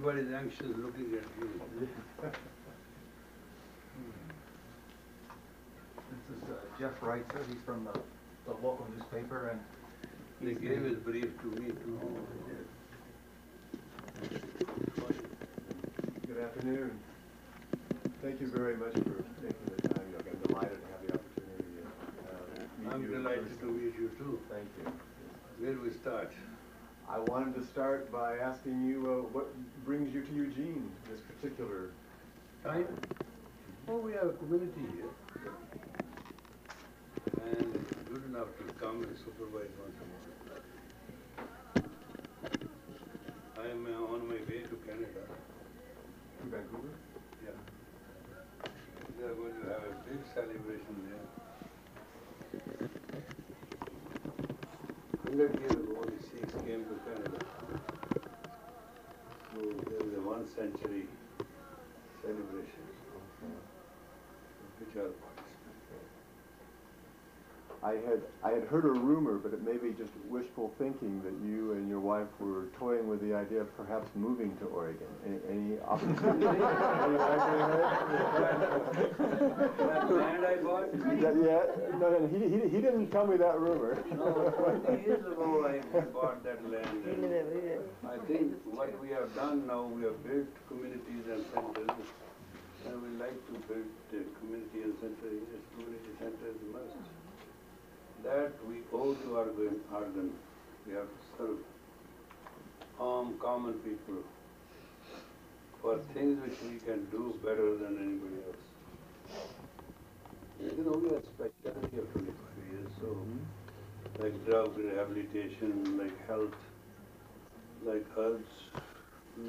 Everybody's anxious looking at you. This is Jeff Reitzer. He's from the local newspaper, and They gave his brief to me too. Good afternoon. Thank you very much for taking the time. I'm delighted to have the opportunity to meet I'm you. delighted to meet you too. Thank you. Where do we start? I wanted to start by asking you what brings you to Eugene this particular Time? Oh, we have a community here. And it's good enough to come and supervise once in a while. I am on my way to Canada. to Vancouver. Yeah. They are going to have a big celebration there. 100 years ago, the Sikhs came to Canada. So there is a 1 century celebration, which are I had heard a rumor, but it may be just wishful thinking, that you and your wife were toying with the idea of perhaps moving to Oregon. Any opportunity? That land I bought? Yeah, no, he didn't tell me that rumor. No, 20 years ago I bought that land. I think what we have done now, we have built communities and centers, and we like to build community and community centers must. That we owe to our organ. We have to serve common people for things which we can do better than anybody else. You know, we have specialty of 25 years, so like drug rehabilitation, like health, like herbs,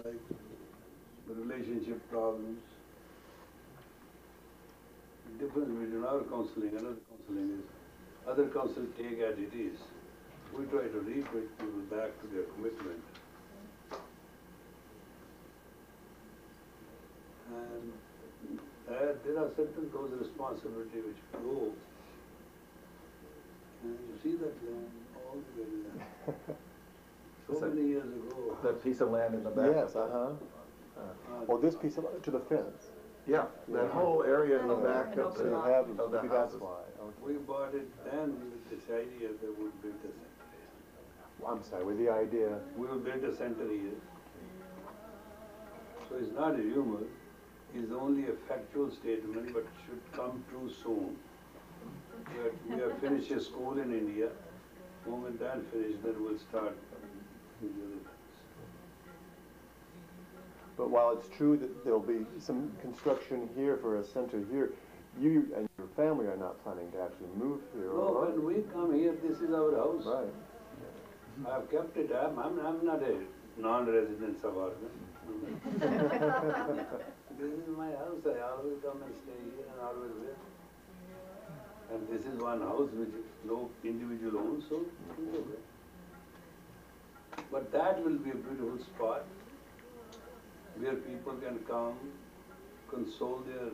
like relationship problems. The difference between our counseling and other counseling is other counsel take as it is. We try to re-bring people back to their commitment. And there are certain those responsibilities which go. And you see that land all the way there. So many years ago. that piece of land in the back. Yes, oh, this piece to the fence. Yeah, that whole area in the back of the That's houses. why. We bought it then with this idea that we would build a center. I'm sorry, with the idea. We will build a center here. So it's not a rumor, it's only a factual statement, but should come true soon. We have finished a school in India. The moment that finished, then we'll start with the other things. But while it's true that there'll be some construction here for a center here, you and your family are not planning to actually move here. No, when we come here, this is our house. Right. I have kept it up. I'm not a non-resident suburban. This is my house. I always come and stay here and always live. And this is one house which no individual owns, so it's okay. But that will be a beautiful spot where people can come, console their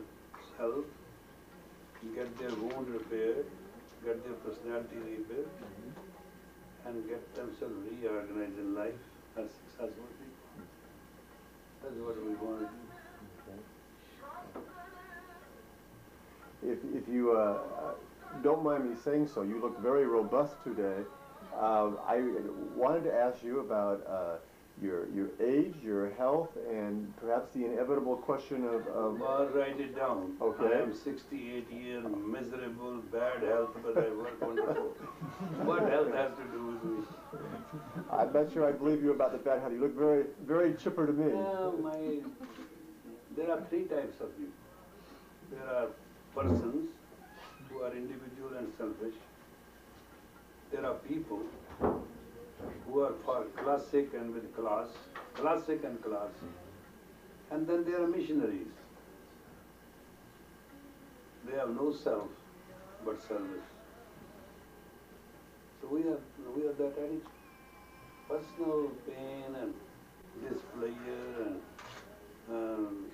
self, get their wound repaired, get their personality rebuilt, and get themselves reorganized in life as successful people. That's what we want to do. If you don't mind me saying so, you look very robust today. I wanted to ask you about your age, your health, and perhaps the inevitable question of Well, write it down. Okay. I am 68 years, miserable, bad health, but I work wonderful. What health has to do with me? I'm not sure I believe you about the bad health. You look very, very chipper to me. There are 3 types of people. There are persons who are individual and selfish. There are people who are for classic and with class, classic and class. And then there are missionaries. They have no self, but service. So we have that attitude. Personal pain and displeasure and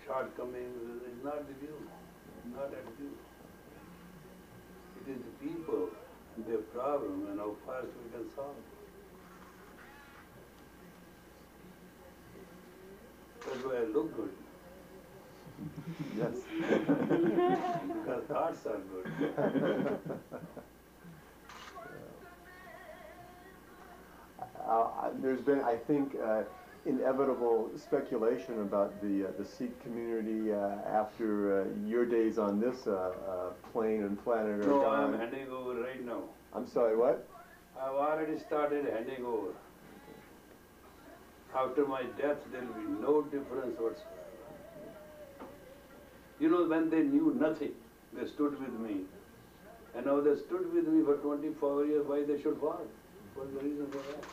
shortcomings is not the view, not at view. It is the people, their problem, and how fast we can solve it. That's look good. Yes. Because thoughts are good. There's been, I think, inevitable speculation about the Sikh community after your days on this plane and planet are No, gone. I'm handing over right now. I'm sorry, what? I've already started handing over. After my death, there will be no difference whatsoever. You know, when they knew nothing, they stood with me. And now they stood with me for 24 years, why they should fall? What's the reason for that?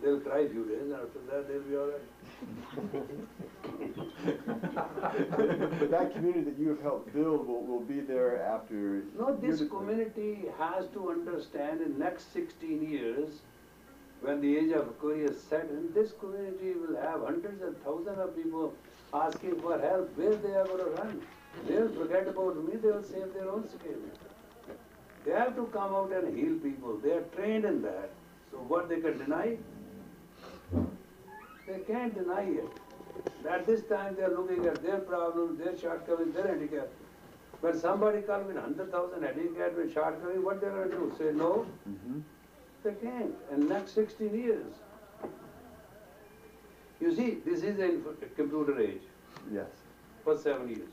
They'll cry a few days, and after that they'll be all right. But that community that you have helped build will be there after... No, this community has to understand in next 16 years, when the age of Aquarius set in, this community will have hundreds and thousands of people asking for help. Where they are going to run? They'll forget about me, they will save their own skin. They have to come out and heal people. They are trained in that. So what they can deny? They can't deny it. At this time they are looking at their problems, their shortcomings, their handicap. When somebody comes with 100,000 handicap with shortcomings, what they are going to do? Say no? They can't. And next 16 years. You see, this is a computer age. Yes. For 7 years.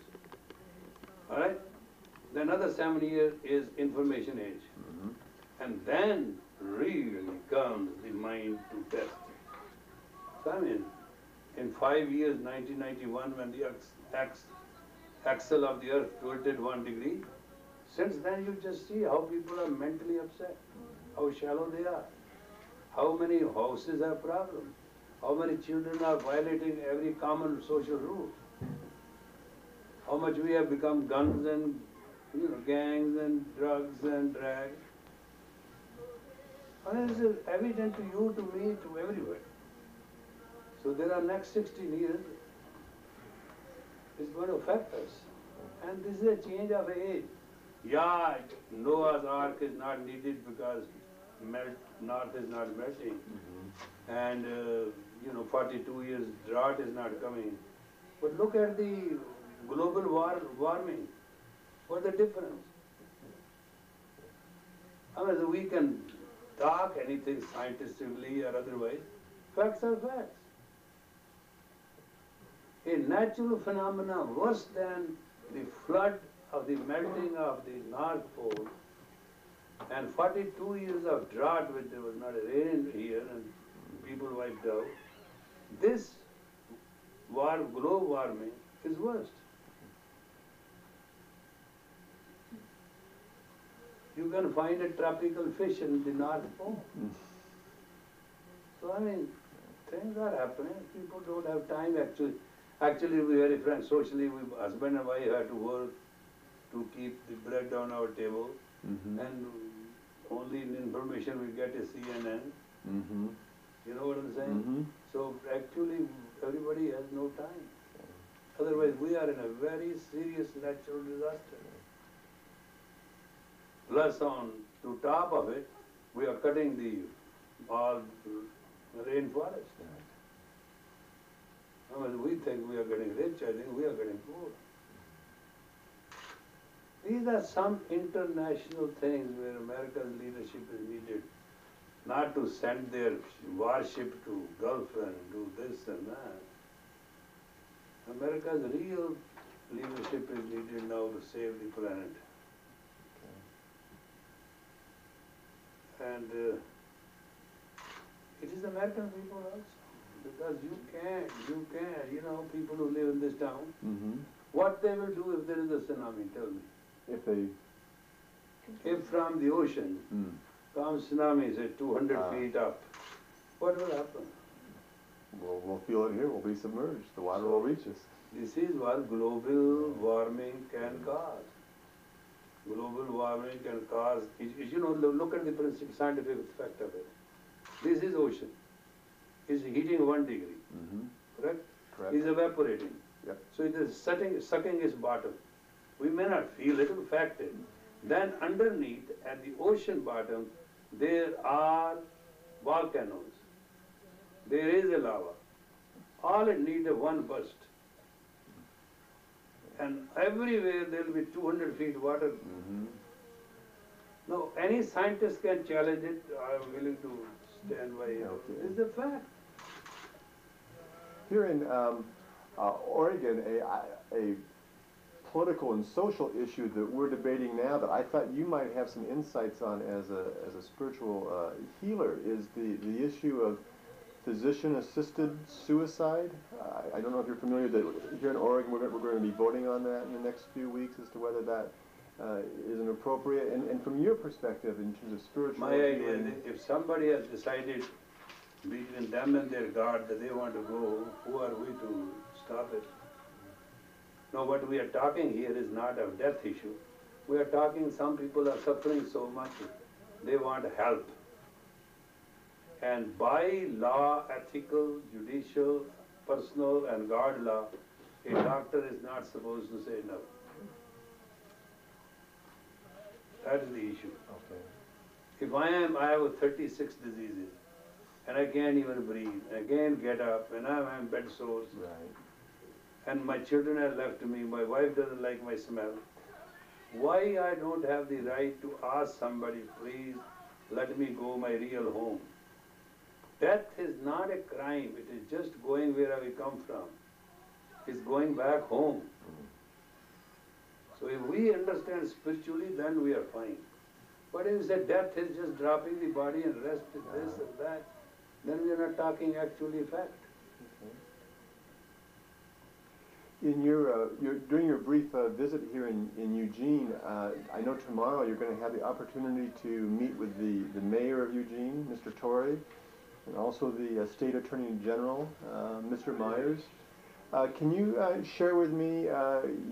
Alright? The another 7 years is information age. And then really comes the mind to test. So I mean, in 5 years, 1991, when the axle of the earth tilted 1 degree, since then you just see how people are mentally upset, how shallow they are, how many houses have problems, how many children are violating every common social rule, how much we have become guns and gangs and drugs and drag. And this is evident to you, to me, to everywhere. So there are next 16 years, it's going to affect us. And this is a change of age. Yeah, Noah's Ark is not needed because north is not melting. And 42 years drought is not coming. But look at the global warming. What's the difference? I mean, we can talk anything scientifically or otherwise. Facts are facts. A natural phenomenon worse than the flood of the melting of the North Pole and 42 years of drought, which there was not a rain here and people wiped out. This global warming is worst. You can find a tropical fish in the North Pole. So I mean, things are happening. People don't have time actually. Actually, we are very frank. Socially, husband and wife have to work to keep the bread on our table. And only information we get is CNN. You know what I'm saying? So actually, everybody has no time. Otherwise, we are in a very serious natural disaster. Plus, on to top of it, we are cutting all rainforest. I mean, we think we are getting rich, I think we are getting poor. These are some international things where America's leadership is needed. Not to send their warship to Gulf and do this and that. America's real leadership is needed now to save the planet. And it is American people also. Because you can't, people who live in this town, what they will do if there is a tsunami, tell me. If from the ocean comes tsunami, say 200 feet up, what will happen? We'll feel it here, we'll be submerged, the water will reach us. This is what global warming can cause. Global warming can cause, look at the scientific effect of it. This is ocean. It's heating 1 degree, correct? Correct. It's evaporating. Yep. So it is sucking its bottom. We may not feel it, in fact it. Then underneath, at the ocean bottom, there are volcanoes. There is a lava. All it needs is one burst. And everywhere there will be 200 feet water. No, any scientist can challenge it. I'm willing to stand by it. Okay. It's a fact. Here in Oregon, a political and social issue that we're debating now that I thought you might have some insights on as a spiritual healer is the issue of physician-assisted suicide. I don't know if you're familiar that here in Oregon we're going to be voting on that in the next few weeks as to whether that is an appropriate, and from your perspective in terms of spiritual My idea healing. is if somebody has decided between them and their God that they want to go, who are we to stop it? No, what we are talking here is not a death issue. We are talking some people are suffering so much, they want help. And by law, ethical, judicial, personal and God law, a doctor is not supposed to say no. That is the issue. Okay. If I have 36 diseases, and I can't even breathe, I can't get up, and I'm having bed sores, Right. and my children have left me, my wife doesn't like my smell, why I don't have the right to ask somebody, please let me go my real home? Death is not a crime, it is just going where we come from. It's going back home. So if we understand spiritually, then we are fine. But if we say death is just dropping the body and rest is this and that, then we are not talking actually fact. In your during your brief visit here in Eugene, I know tomorrow you're going to have the opportunity to meet with the mayor of Eugene, Mr. Torrey, and also the state attorney general, Mr. Myers. Can you share with me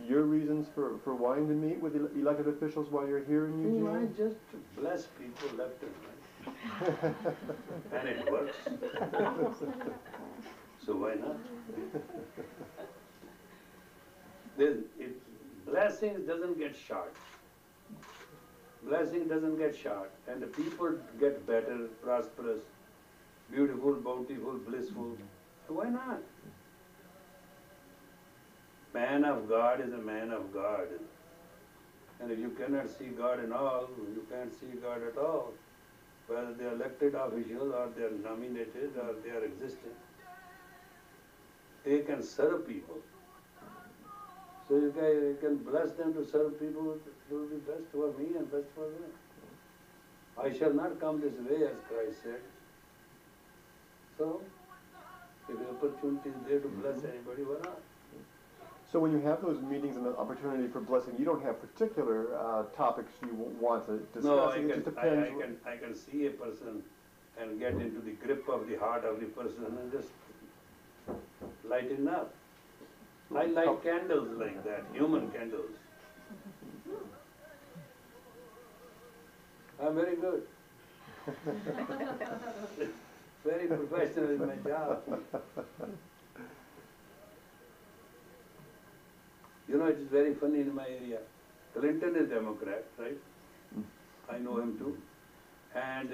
your reasons for wanting to meet with elected officials while you're here in Eugene? I just bless people left and right. And it works. So why not? Blessings doesn't get short. Blessing doesn't get short. And the people get better, prosperous, beautiful, bountiful, blissful. So why not? Man of God is a man of God. And if you cannot see God in all, you can't see God at all. Whether they are elected officials or they are nominated or they are existing. They can serve people. So you can bless them to serve people, it will be best for me and best for them. I shall not come this way, as Christ said. So, if the opportunity is there to bless anybody, why not? So when you have those meetings and the opportunity for blessing, you don't have particular topics you want to discuss? No, it just depends. I can see a person and get into the grip of the heart of the person and just lighten up. I light candles like that, human candles. I'm very good. Very professional in my job. You know, it is very funny in my area. Clinton is Democrat, right? I know him too. And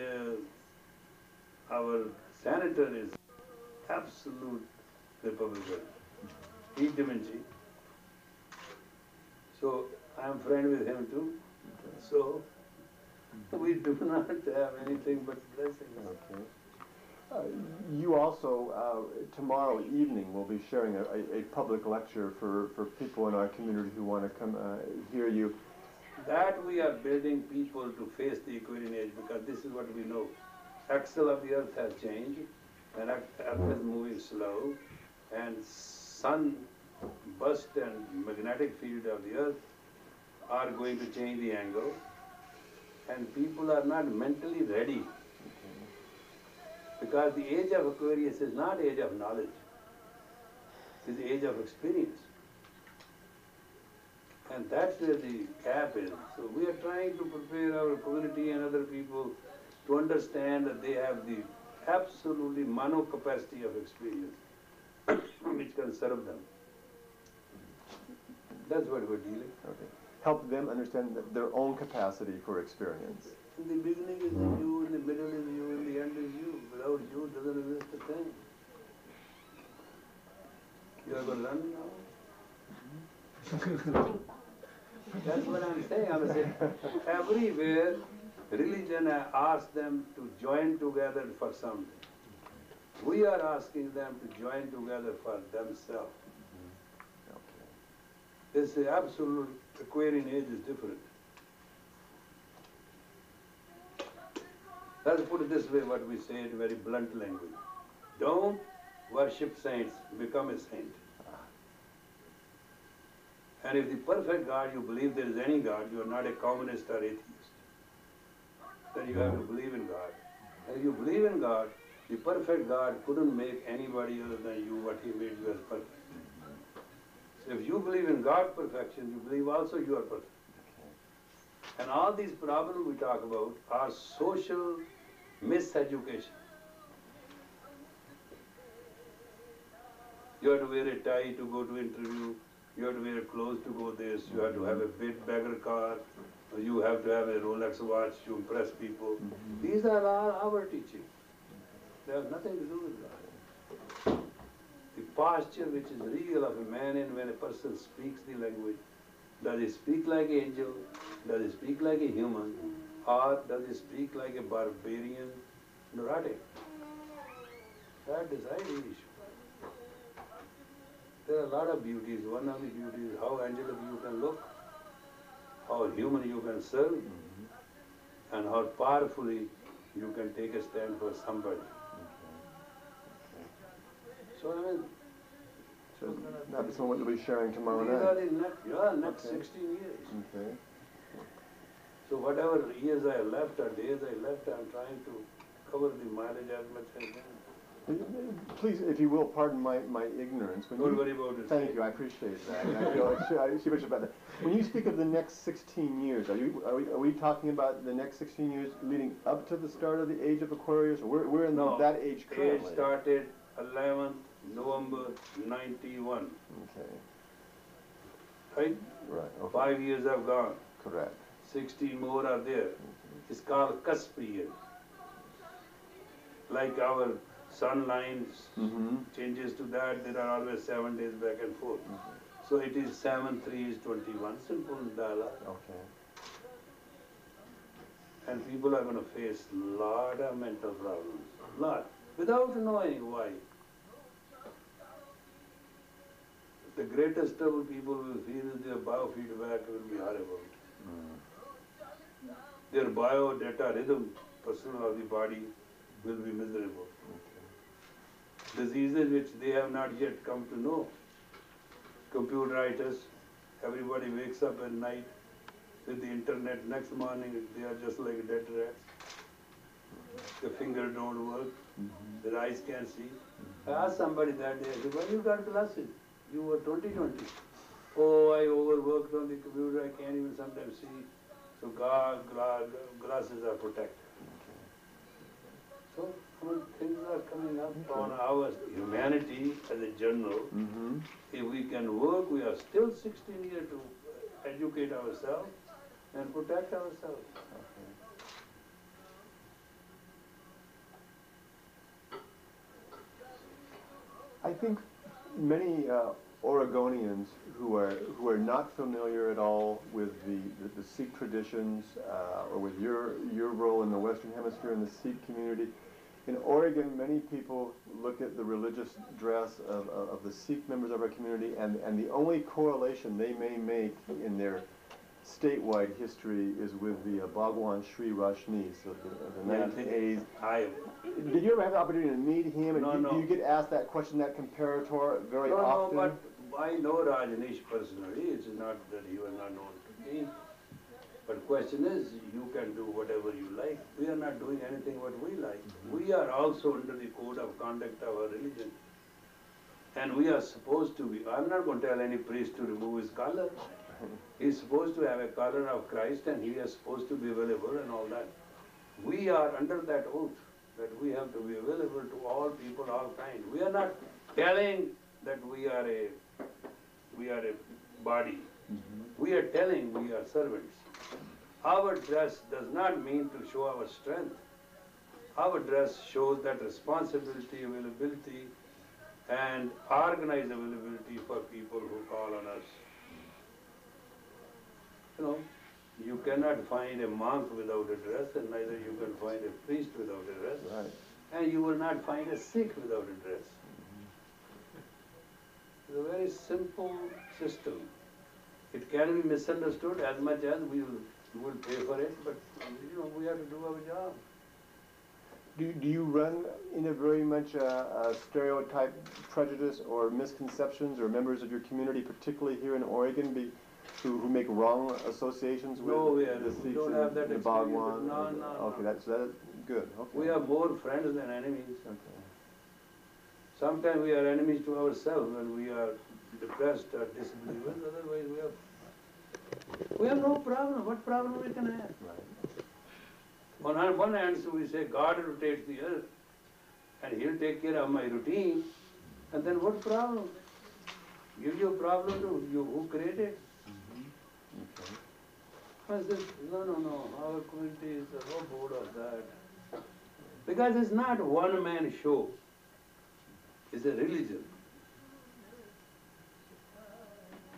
our senator is absolute Republican. He's Da Vinci. So I am friend with him too. So we do not have anything but blessings. Okay. You also, tomorrow evening, will be sharing a public lecture for people in our community who want to come hear you. That we are building people to face the Aquarian Age because this is what we know. Axle of the earth has changed and earth is moving slow and sun burst and magnetic field of the earth are going to change the angle and people are not mentally ready. Because the age of Aquarius is not age of knowledge, it is the age of experience. And that's where the gap is. So we are trying to prepare our community and other people to understand that they have the absolutely mono capacity of experience which can serve them. That's what we're dealing. Okay. Help them understand their own capacity for experience. In the beginning is you, in the middle is you, in the end is you. Without you, doesn't exist a thing. You are going to run now? That's what I'm saying. I'm saying everywhere religion asks them to join together for something. We are asking them to join together for themselves. This absolute Aquarian age is different. Let's put it this way, what we say in very blunt language. Don't worship saints, become a saint. And if the perfect God, you believe there is any God, you are not a communist or atheist. Then you have to believe in God. And if you believe in God, the perfect God couldn't make anybody other than you what He made you as perfect. So if you believe in God's perfection, you believe also you are perfect. And all these problems we talk about are social miseducation. You have to wear a tie to go to interview. You have to wear clothes to go this. You have to have a big beggar car. You have to have a Rolex watch to impress people. These are all our teaching. They have nothing to do with God. The posture which is real of a man and when a person speaks the language, does he speak like an angel? Does he speak like a human? Or does he speak like a barbarian neurotic? That decides the issue. There are a lot of beauties. One of the beauties is how angelic you can look, how human you can serve, and how powerfully you can take a stand for somebody. So I mean, So that's what we'll be sharing tomorrow these are night. the next 16 years. Okay. So whatever years I have left or days I left, I'm trying to cover the mileage as much as I can. Please, if you will, pardon my ignorance. When Don't worry about it. Thank you, I appreciate that. I feel much about that. When you speak of the next 16 years, are we talking about the next 16 years leading up to the start of the age of Aquarius? Or we're in that age currently? Age started 11th November 91. Okay. Right? Right. Okay. 5 years have gone. Correct. 16 more are there. It's called cusp year. Like our sun lines changes to that, there are always 7 days back and forth. So it is 7, 3 is 21, simple dialogue. Okay. And people are going to face a lot of mental problems, lot, without knowing why. The greatest trouble people will feel is their biofeedback will be horrible. Their biodata rhythm, personal of the body, will be miserable. Diseases which they have not yet come to know. Computeritis, everybody wakes up at night with the internet, next morning they are just like dead rats. The finger don't work, their eyes can't see. I asked somebody that day, I said, why you got glasses? You were 20/20. Oh, I overworked on the computer, I can't even sometimes see. So glasses are protected. So things are coming up on our humanity as a journal. If we can work, we are still 16 years to educate ourselves and protect ourselves. I think many Oregonians who are not familiar at all with the Sikh traditions or with your role in the Western Hemisphere in the Sikh community. In Oregon, many people look at the religious dress of the Sikh members of our community, and the only correlation they may make in their statewide history is with the Bhagwan Sri Rajneesh of the 1980s. Did you ever have the opportunity to meet him? And do you get asked that question, that comparator, very often? No, but I know Rajneesh personally. It's not that he was not known to me. But question is, you can do whatever you like. We are not doing anything what we like. We are also under the code of conduct of our religion. And we are supposed to be, I'm not going to tell any priest to remove his collar. He's supposed to have a collar of Christ and he is supposed to be available and all that. We are under that oath that we have to be available to all people, all kinds. We are not telling that we are a body. We are telling we are servants. Our dress does not mean to show our strength. Our dress shows that responsibility, availability, and organize availability for people who call on us. You know, you cannot find a monk without a dress, and neither you can find a priest without a dress. Right. And you will not find a Sikh without a dress. It's a very simple system. It can be misunderstood as much as we will pay for it, but you know, we have to do our job. Do you run into very much stereotype prejudice or misconceptions, or members of your community, particularly here in Oregon, who make wrong associations with the Sikhs don't have that and the experience. Bhagwan? No. Okay, that is good. Okay. We are more friends than enemies. Okay. Sometimes we are enemies to ourselves when we are depressed or disbelievers. Otherwise, we have no problem. What problem we can have? Right. On one hand, so we say God rotates the earth, and He'll take care of my routine. And then what problem? Give your problem to you who created. Okay. I said, no, our community is so bored of that. Because it's not a one-man show. It's a religion.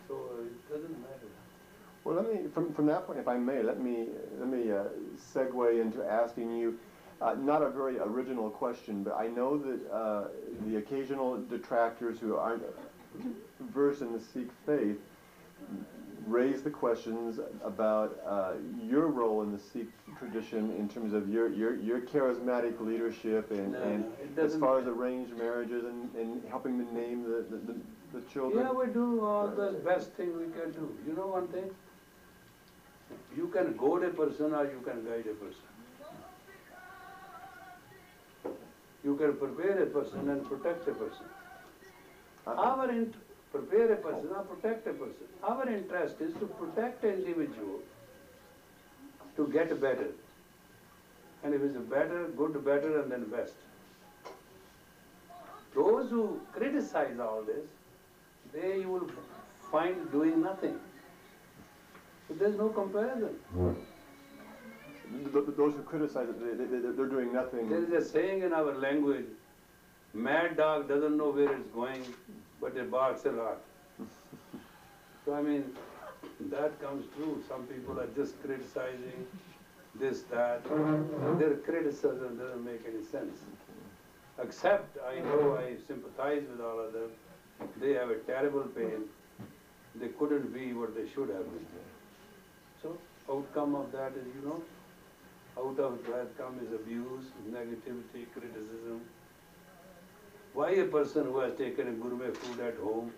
So it doesn't matter. Well, let me, from that point, if I may, let me segue into asking you, not a very original question, but I know that the occasional detractors who aren't versed in the Sikh faith raise the questions about your role in the Sikh tradition in terms of your charismatic leadership and as far as arranged marriages and helping to name the children. Yeah, we do all the best thing we can do. You know one thing? You can goad a person or you can guide a person. You can prepare a person and protect a person. Prepare a person or protect a person. Our interest is to protect an individual to get better. And if it's better, good, better, and then best. Those who criticize all this, you will find doing nothing. So there's no comparison. Those who criticize it, they're doing nothing. There is a saying in our language, mad dog doesn't know where it's going, but it barks a lot. So I mean, that comes true. Some people are just criticizing this, that. Their criticism doesn't make any sense. Except I know I sympathize with all of them. They have a terrible pain. They couldn't be what they should have been. So outcome of that is, you know, out of that come is abuse, negativity, criticism. Why a person who has taken a gourmet food at home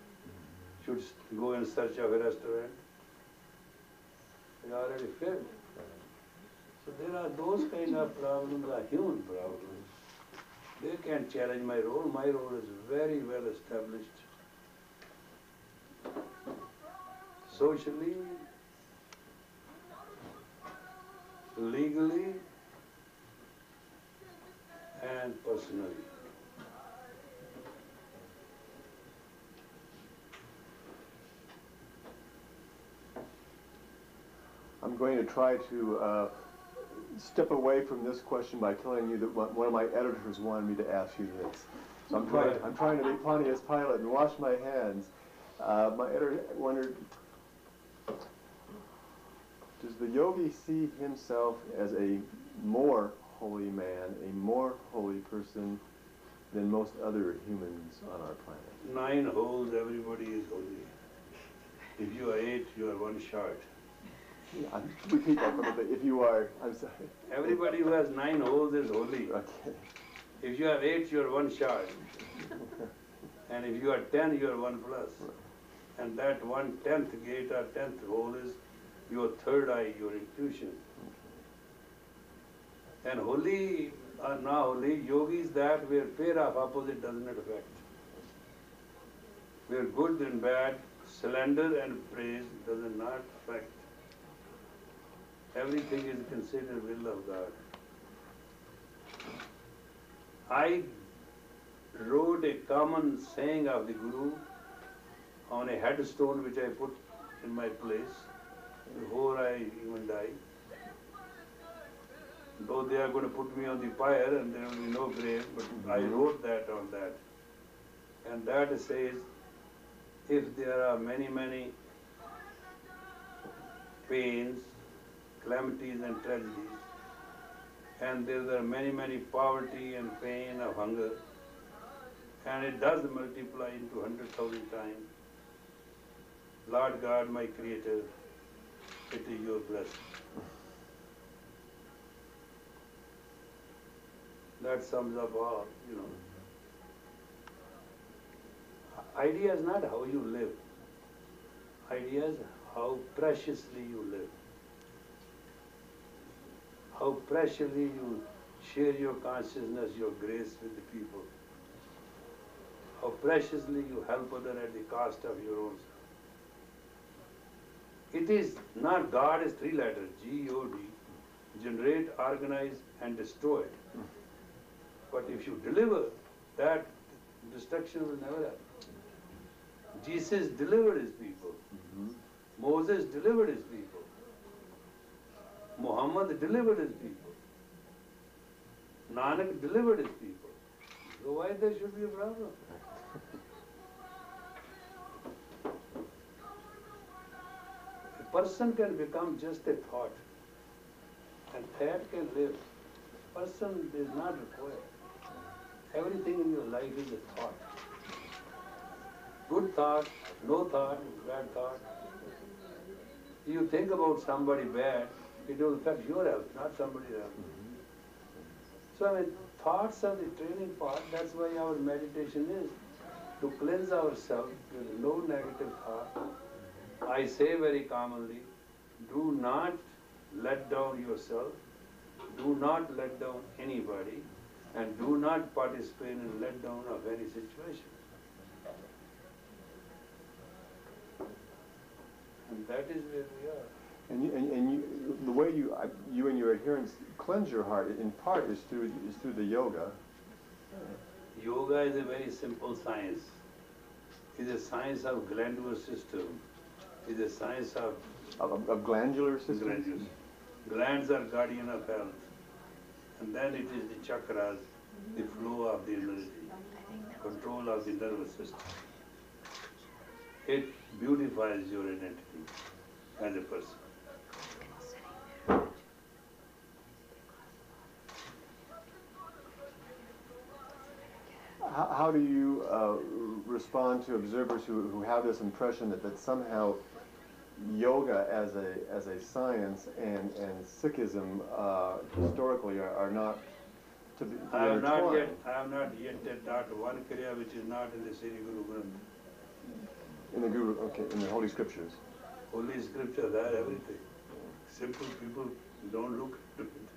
should go in search of a restaurant? They already failed. So there are those kind of problems, are human problems. They can't challenge my role. My role is very well established. Socially, legally, and personally. I'm going to try to step away from this question by telling you that one of my editors wanted me to ask you this. So I'm trying to be Pontius Pilate and wash my hands. My editor wondered, does the yogi see himself as a more holy man, a more holy person than most other humans on our planet? 9 holes, everybody is holy. If you are 8, you are 1 short. Yeah, repeat that for a bit. If you are, I'm sorry. Everybody who has 9 holes is holy. Okay. If you have 8, you are 1 short. And if you are 10, you are 1 plus. And that 1/10 gate or 10th hole is your third eye, your intuition. And holy or not holy, yogi is that where pair of opposite does not affect. Where good and bad, slander and praise does not affect. Everything is considered will of God. I wrote a common saying of the Guru on a headstone which I put in my place before I even die. Though they are going to put me on the pyre and there will be no grave, but I wrote that on that. And that says, if there are many, many pains, calamities and tragedies, and there are many, many poverty and pain of hunger, and it does multiply into 100,000 times, Lord God, my Creator, it is your blessing. That sums up all, you know. Idea is not how you live. Idea is how preciously you live. How preciously you share your consciousness, your grace with the people. How preciously you help others at the cost of your own self. It is not God is 3 letters, G-O-D, generate, organize and destroy. But if you deliver, that destruction will never happen. Jesus delivered his people. Moses delivered his people. Muhammad delivered his people. Nanak delivered his people. So why there should be a problem? A person can become just a thought, and that can live. Person is not required. Everything in your life is a thought. Good thought, no thought, bad thought. You think about somebody bad, it will affect your health, not somebody else. So I mean, thoughts are the training part. That's why our meditation is to cleanse ourselves with no negative thought. I say very commonly, do not let down yourself, do not let down anybody, and do not participate in let down of any situation. And that is where we are. And you, the way you and your adherents cleanse your heart, in part, is through the yoga. Yoga is a very simple science. It's a science of glandular system. It's a science of Glandular system? glandules. Glands are guardian of health. And then it is the chakras, the flow of the energy, control of the nervous system. It beautifies your identity as a person. How do you respond to observers who have this impression that somehow yoga as a science and Sikhism historically are not to be I have not intertwined? yet taught one kriya which is not in the Siri Guru Granth. In the Guru, okay, in the Holy Scriptures. Holy Scripture, there everything. Simple people don't look into it.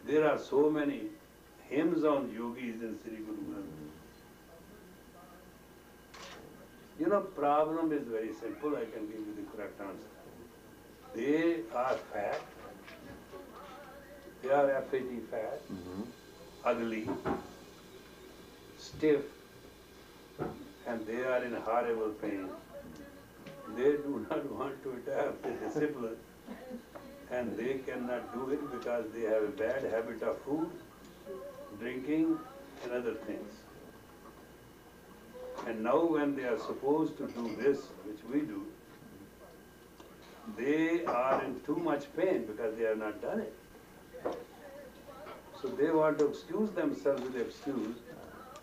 There are so many hymns on yogis in Sri Guru Granth. You know, problem is very simple. I can give you the correct answer. They are fat. They are FAT fat, ugly, stiff, and they are in horrible pain. They do not want to adapt the discipline, and they cannot do it because they have a bad habit of food, drinking, and other things. And now when they are supposed to do this, which we do, they are in too much pain because they have not done it. So they want to excuse themselves with excuse.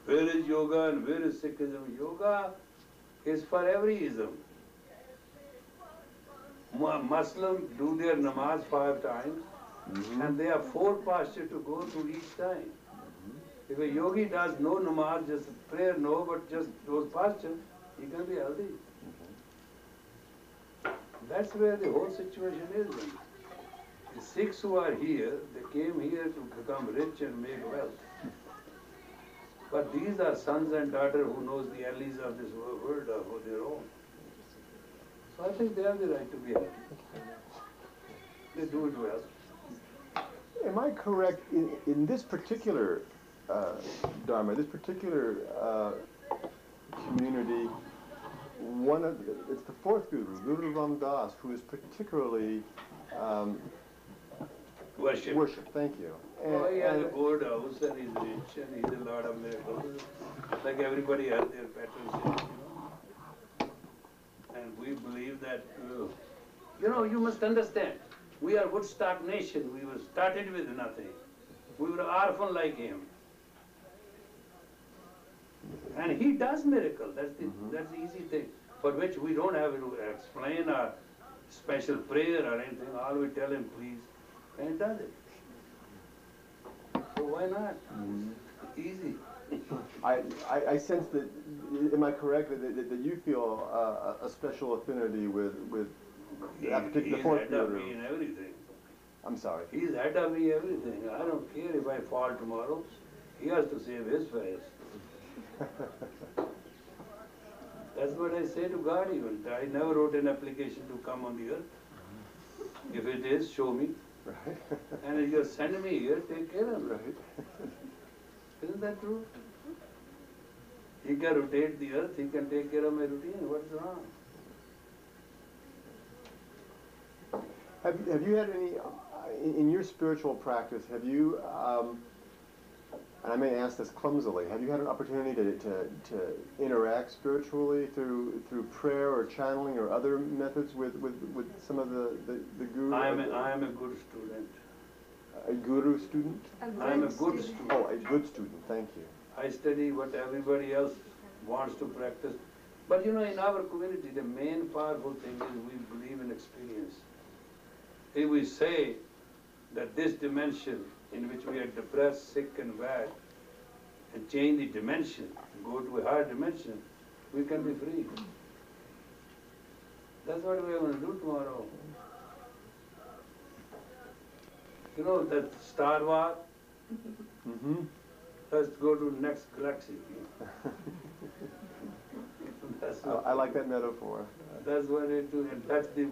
Where is yoga and where is Sikhism? Yoga is for every ism. Muslims do their namaz 5 times, and they have 4 postures to go through each time. If a yogi does no namaz, just prayer no, but just those postures, he can be healthy. That's where the whole situation is. The Sikhs who are here, they came here to become rich and make wealth. But these are sons and daughters who knows the alleys of this world of their own. So I think they have the right to be happy. They do it well. Am I correct in this particular Dharma, this particular community? It's the 4th Guru, Guru Ram Das, who is particularly Worship. Worship, thank you. Oh, he has a gold house and he's rich and he did a lot of miracles. Like everybody has their patron saint, And we believe that, you must understand, we are Woodstock nation. We were started with nothing. We were orphan like him. And he does miracle. That's the easy thing, for which we don't have to explain our special prayer or anything. All we tell him, please, and he does it. So why not? Easy. I sense that, am I correct, that you feel a special affinity with that particular He's fourth ahead of guru? me in everything. I'm sorry. He's ahead of me everything. I don't care if I fall tomorrow. He has to save his face. That's what I say to God even. I never wrote an application to come on the earth. If it is, show me. Right. And if you're sending me here, take care of it. Right. Isn't that true? He can rotate the earth, he can take care of my routine. What's wrong? Have you had any, in your spiritual practice, have you, and I may ask this clumsily, have you had an opportunity to interact spiritually through prayer or channeling or other methods with some of the gurus? I am a good student. A guru student? I am a good student. Oh, a good student, thank you. I study what everybody else wants to practice. But in our community, the main powerful thing is we believe in experience. If we say that this dimension in which we are depressed, sick and bad, and change the dimension, go to a higher dimension, we can be free. That's what we are going to do tomorrow. That Star Wars? Mm-hmm. Let's go to the next galaxy. That's I like that metaphor. That's what it do, and touch the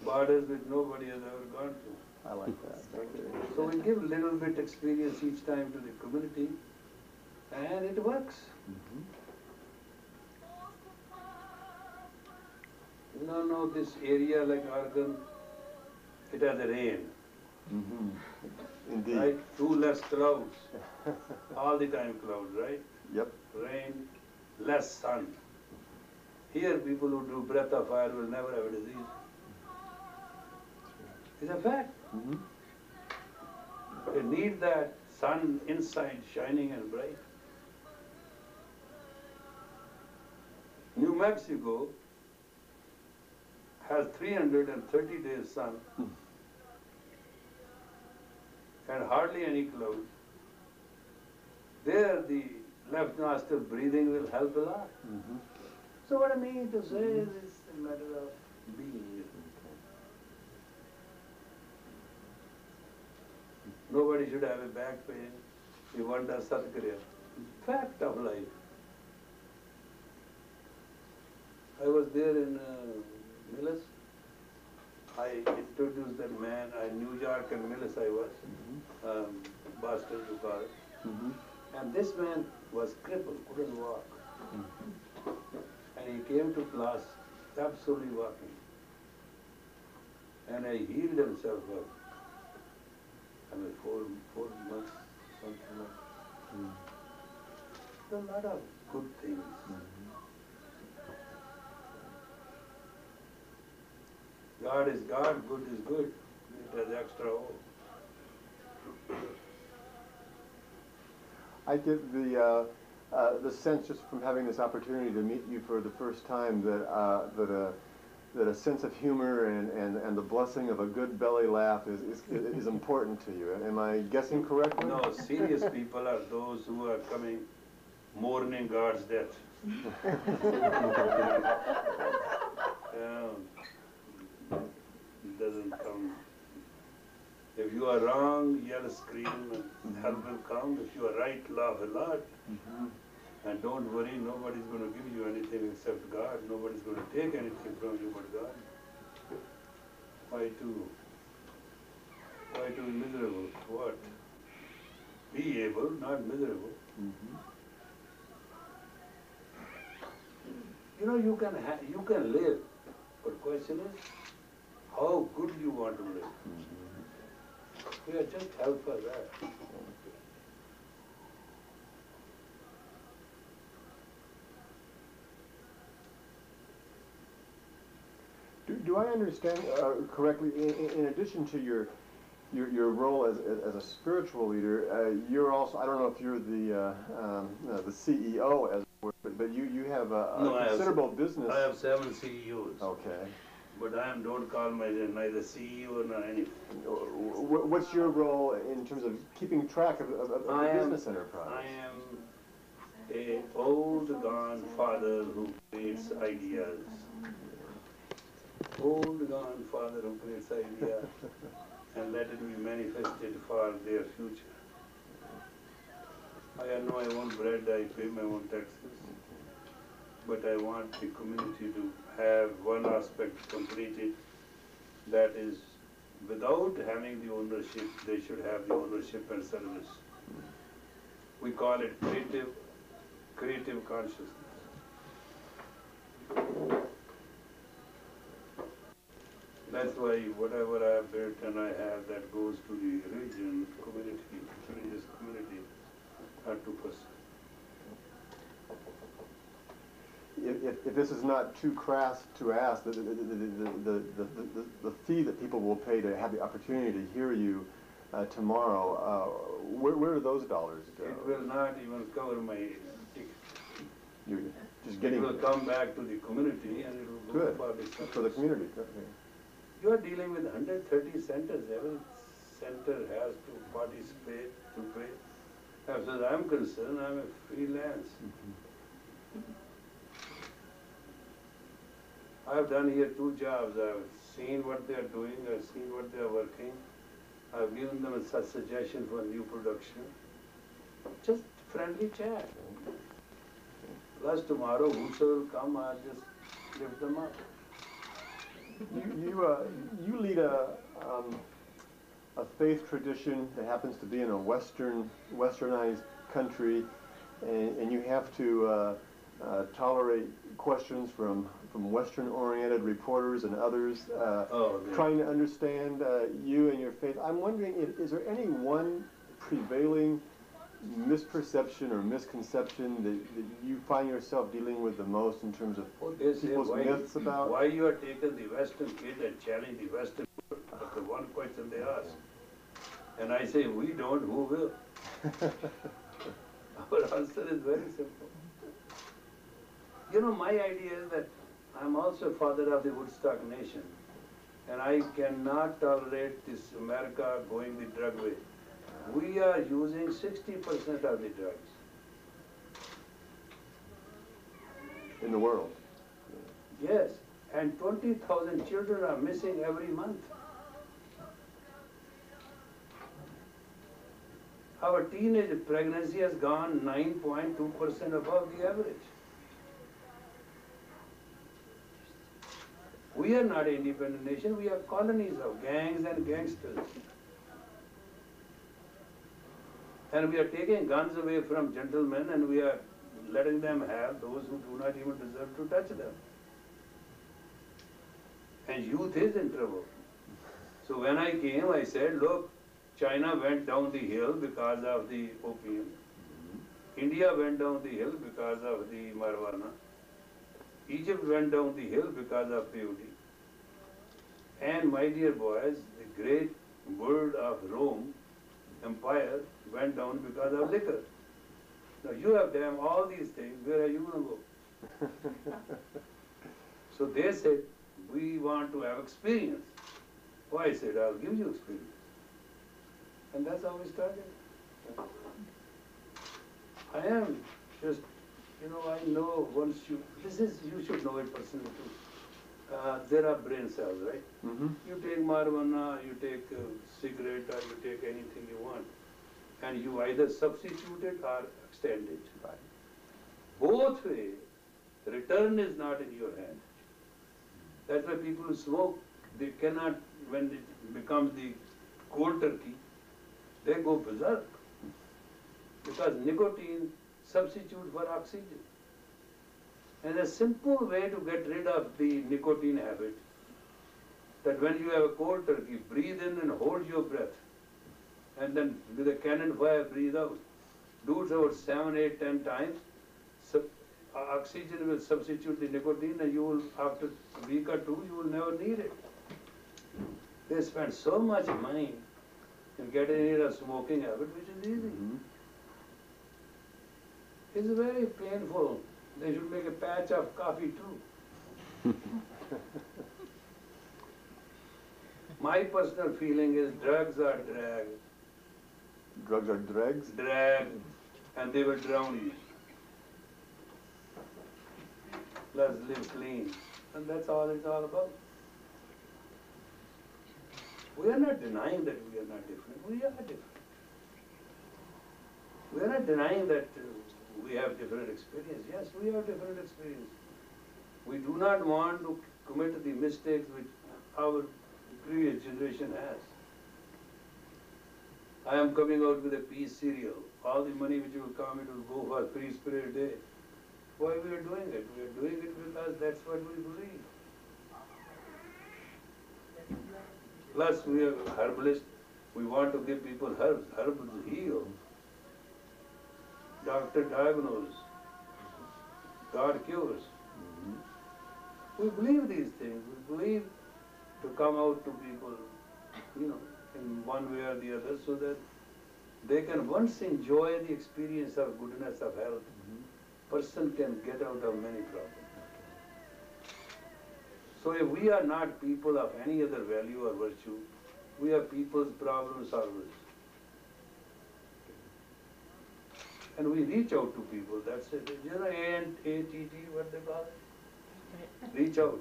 borders which nobody has ever gone to. I like that. Okay. So we give a little bit experience each time to the community, and it works. No, this area like Oregon, it has a rain. Indeed. Right? Too less clouds. All the time clouds, right? Yep. Rain, less sun. Here people who do breath of fire will never have a disease. It's a fact. They need that sun inside shining and bright. New Mexico has 330 days sun and hardly any clouds. There the left nostril breathing will help a lot. So what I mean to say is it's a matter of being. Nobody should have a back pain. You want a Satkarya. Fact of life. I was there in Millis. I introduced that man. New York and Millis I was. Boston to call it. And this man was crippled, couldn't walk. And he came to class absolutely walking. And I healed himself up. 4 months, something like that. A lot of good things. God is God, good is good. It has extra O. I get the sense just from having this opportunity to meet you for the first time that a sense of humor and the blessing of a good belly laugh is important to you. Am I guessing correctly? No, serious people are those who are coming mourning God's death. It doesn't come. If you are wrong, yell, scream, and help will come. If you are right, laugh a lot. And don't worry, nobody's going to give you anything except God. Nobody's going to take anything from you but God. Why to be miserable? What? Be able, not miserable. You can live, but question is, how good you want to live. We are just help for that. Do I understand correctly? In addition to your role as a spiritual leader, you're also, I don't know if you're the CEO as it were, but you have a considerable business. I have 7 CEOs. Okay. But I don't call myself neither CEO nor anything. What's your role in terms of keeping track of the business enterprise? I am a old gone father who creates ideas. Old gone father who creates ideas and let it be manifested for their future. I earn my own bread, I pay my own taxes, but I want the community to have one aspect completed, that is, without having the ownership, they should have the ownership and service. We call it creative consciousness. That's why whatever I have built and I have, that goes to the religious community, not to person. If this is not too crass to ask, the fee that people will pay to have the opportunity to hear you tomorrow, where do those dollars go? It will not even cover my ticket. You're just getting. It will come back to the community and it will go for the community. Okay. You are dealing with 130 centers. Every center has to participate to pay. As far as I'm concerned, I'm a freelance. I've done here 2 jobs. I've seen what they are doing. I've seen what they are working. I've given them a suggestion for new production. Just friendly chat. Plus tomorrow, whosoever will come, I'll just lift them up. You lead a faith tradition that happens to be in a westernized country, and you have to tolerate questions from Western-oriented reporters and others trying to understand you and your faith. I'm wondering, is there any one prevailing misperception or misconception that you find yourself dealing with the most in terms of people's myths about? Why you are taking the Western kid and challenge the Western world? That's the one question they ask. And I say, we don't, who will? Our answer is very simple. You know, my idea is that I'm also father of the Woodstock nation. And I cannot tolerate this America going the drug way. We are using 60% of the drugs. In the world? Yes, and 20,000 children are missing every month. Our teenage pregnancy has gone 9.2% above the average. We are not an independent nation, we are colonies of gangs and gangsters. And we are taking guns away from gentlemen and we are letting them have those who do not even deserve to touch them. And youth is in trouble. So when I came, I said, look, China went down the hill because of the opium. India went down the hill because of the marijuana. Egypt went down the hill because of peyote. And my dear boys, the great world of Rome Empire went down because of liquor. Now you have damn all these things, where are you going to go? So they said, we want to have experience. Oh, I said, I'll give you experience. And that's how we started. I am just, you know, I know once you should know it personally too. There are brain cells, right? You take marijuana, you take cigarette, or you take anything you want. And you either substitute it or extend it. Right. Both ways, the return is not in your hand. That's why people who smoke, they cannot, when it becomes the cold turkey, they go berserk. Because nicotine substitutes for oxygen. And a simple way to get rid of the nicotine habit, that when you have a cold turkey, breathe in and hold your breath. and then with a cannon fire breathe out. Do it about 7, 8, 10 times. Oxygen will substitute the nicotine, and you will, after a week or two, you will never need it. They spend so much money in getting rid of smoking habit, which is easy. It's very painful. They should make a patch of coffee too. My personal feeling is drugs are drag. Drugs are dregs? Drag, and they will drown you. Let's live clean. And that's all it's all about. We are not denying that we are not different. We are different. We are not denying that we have different experience. Yes, we have different experience. We do not want to commit the mistakes which our previous generation has. I am coming out with a peace cereal. All the money which will come, it will go for free spirit day. Why we are doing it? We are doing it because that's what we believe. Plus, we are herbalists. We want to give people herbs. Herbs heal. Doctor diagnoses. God cures. We believe these things. We believe to come out to people, in one way or the other, so that they can once enjoy the experience of goodness of health. Person can get out of many problems. So if we are not people of any other value or virtue, we are people's problem solvers. And we reach out to people, that's it. ATT, what they call it? Reach out.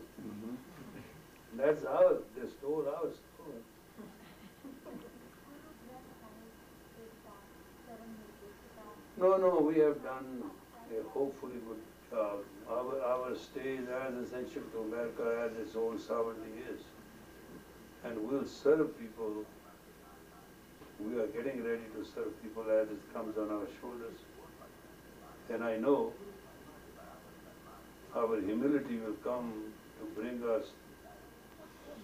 That's ours, they stole ours. No, we have done a hopefully good job. Our stay is as essential to America as its own sovereignty is. And we'll serve people. We are getting ready to serve people as it comes on our shoulders. And I know our humility will come to bring us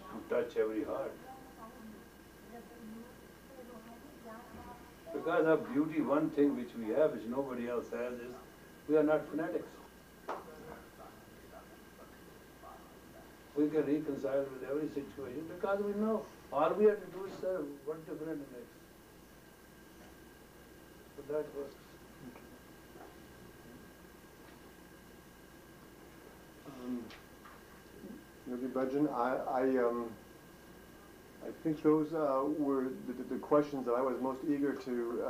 to touch every heart. Because of beauty, one thing which we have, which nobody else has, is we are not fanatics. We can reconcile with every situation because we know all we have to do is serve. What difference it makes? So that works. Yogi Bhajan, I think those were the questions that I was most eager to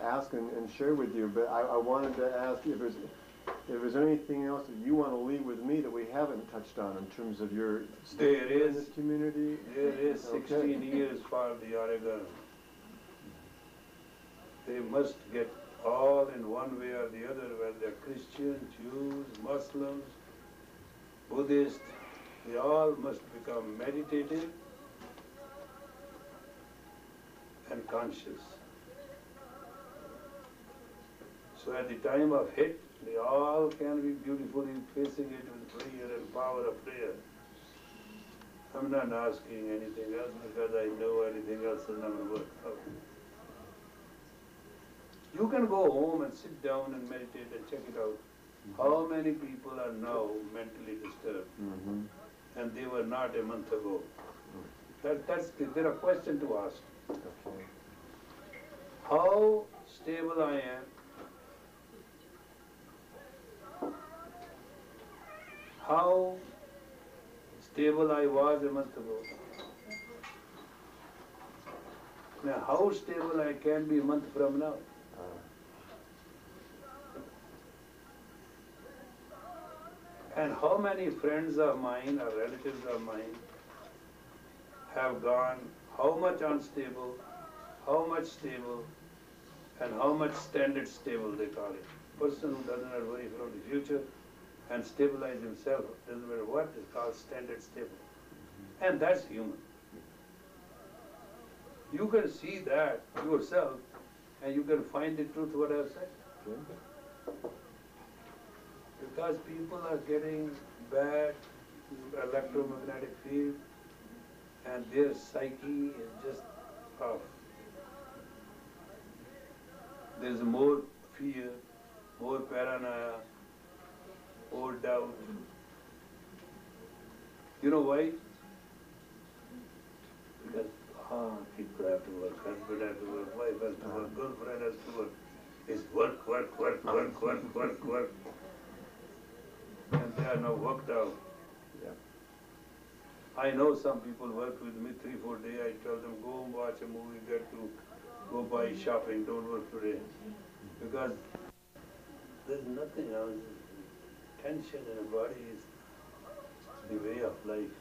ask and share with you. But I wanted to ask if there's anything else that you want to leave with me that we haven't touched on in terms of your stay in this community. There is 16 years for the Oregon. They must get all in one way or the other, whether they're Christian, Jews, Muslims, Buddhists, they all must become meditative and conscious. So at the time of hit, they all can be beautifully facing it with prayer and power of prayer. I'm not asking anything else because I know anything else is not going to work out. You can go home and sit down and meditate and check it out. How many people are now mentally disturbed? And they were not a month ago. That's there are questions to ask. How stable I am, how stable I was a month ago. Now, how stable I can be a month from now. And how many friends of mine or relatives of mine have gone, how much unstable, how much stable, and how much standard stable they call it. Person who does not worry from the future and stabilize himself, doesn't matter what, is called standard stable. And that's human. You can see that yourself and you can find the truth what I have said. Because people are getting bad electromagnetic field and their psyche is just off. There's more fear, more paranoia, more doubt. You know why? Because people have to work, husband has to work, wife has to work, girlfriend has to work. It's work, work, work, work, work, work, work. And they are now worked out. Yeah. I know some people work with me 3-4 days. I tell them, go and watch a movie, get to go buy shopping, don't work today. Because there's nothing else. Tension in the body is the way of life.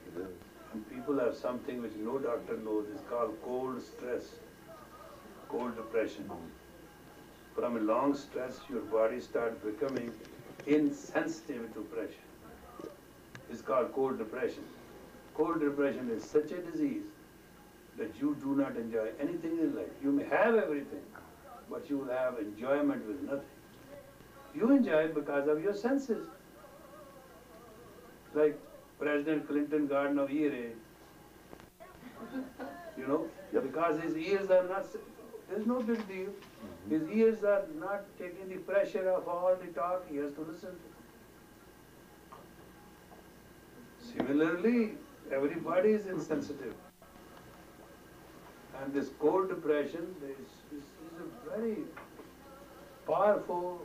It is. And people have something which no doctor knows. It's called cold stress, cold depression. From a long stress, your body starts becoming insensitive to pressure. It's called cold depression. Cold depression is such a disease that you do not enjoy anything in life. You may have everything, but you will have enjoyment with nothing. You enjoy because of your senses. Like President Clinton got no earache. You know, Yep. because his ears are not, there's no big deal. His ears are not taking the pressure of all the talk he has to listen to. Similarly, everybody is insensitive. And this cold depression is a very powerful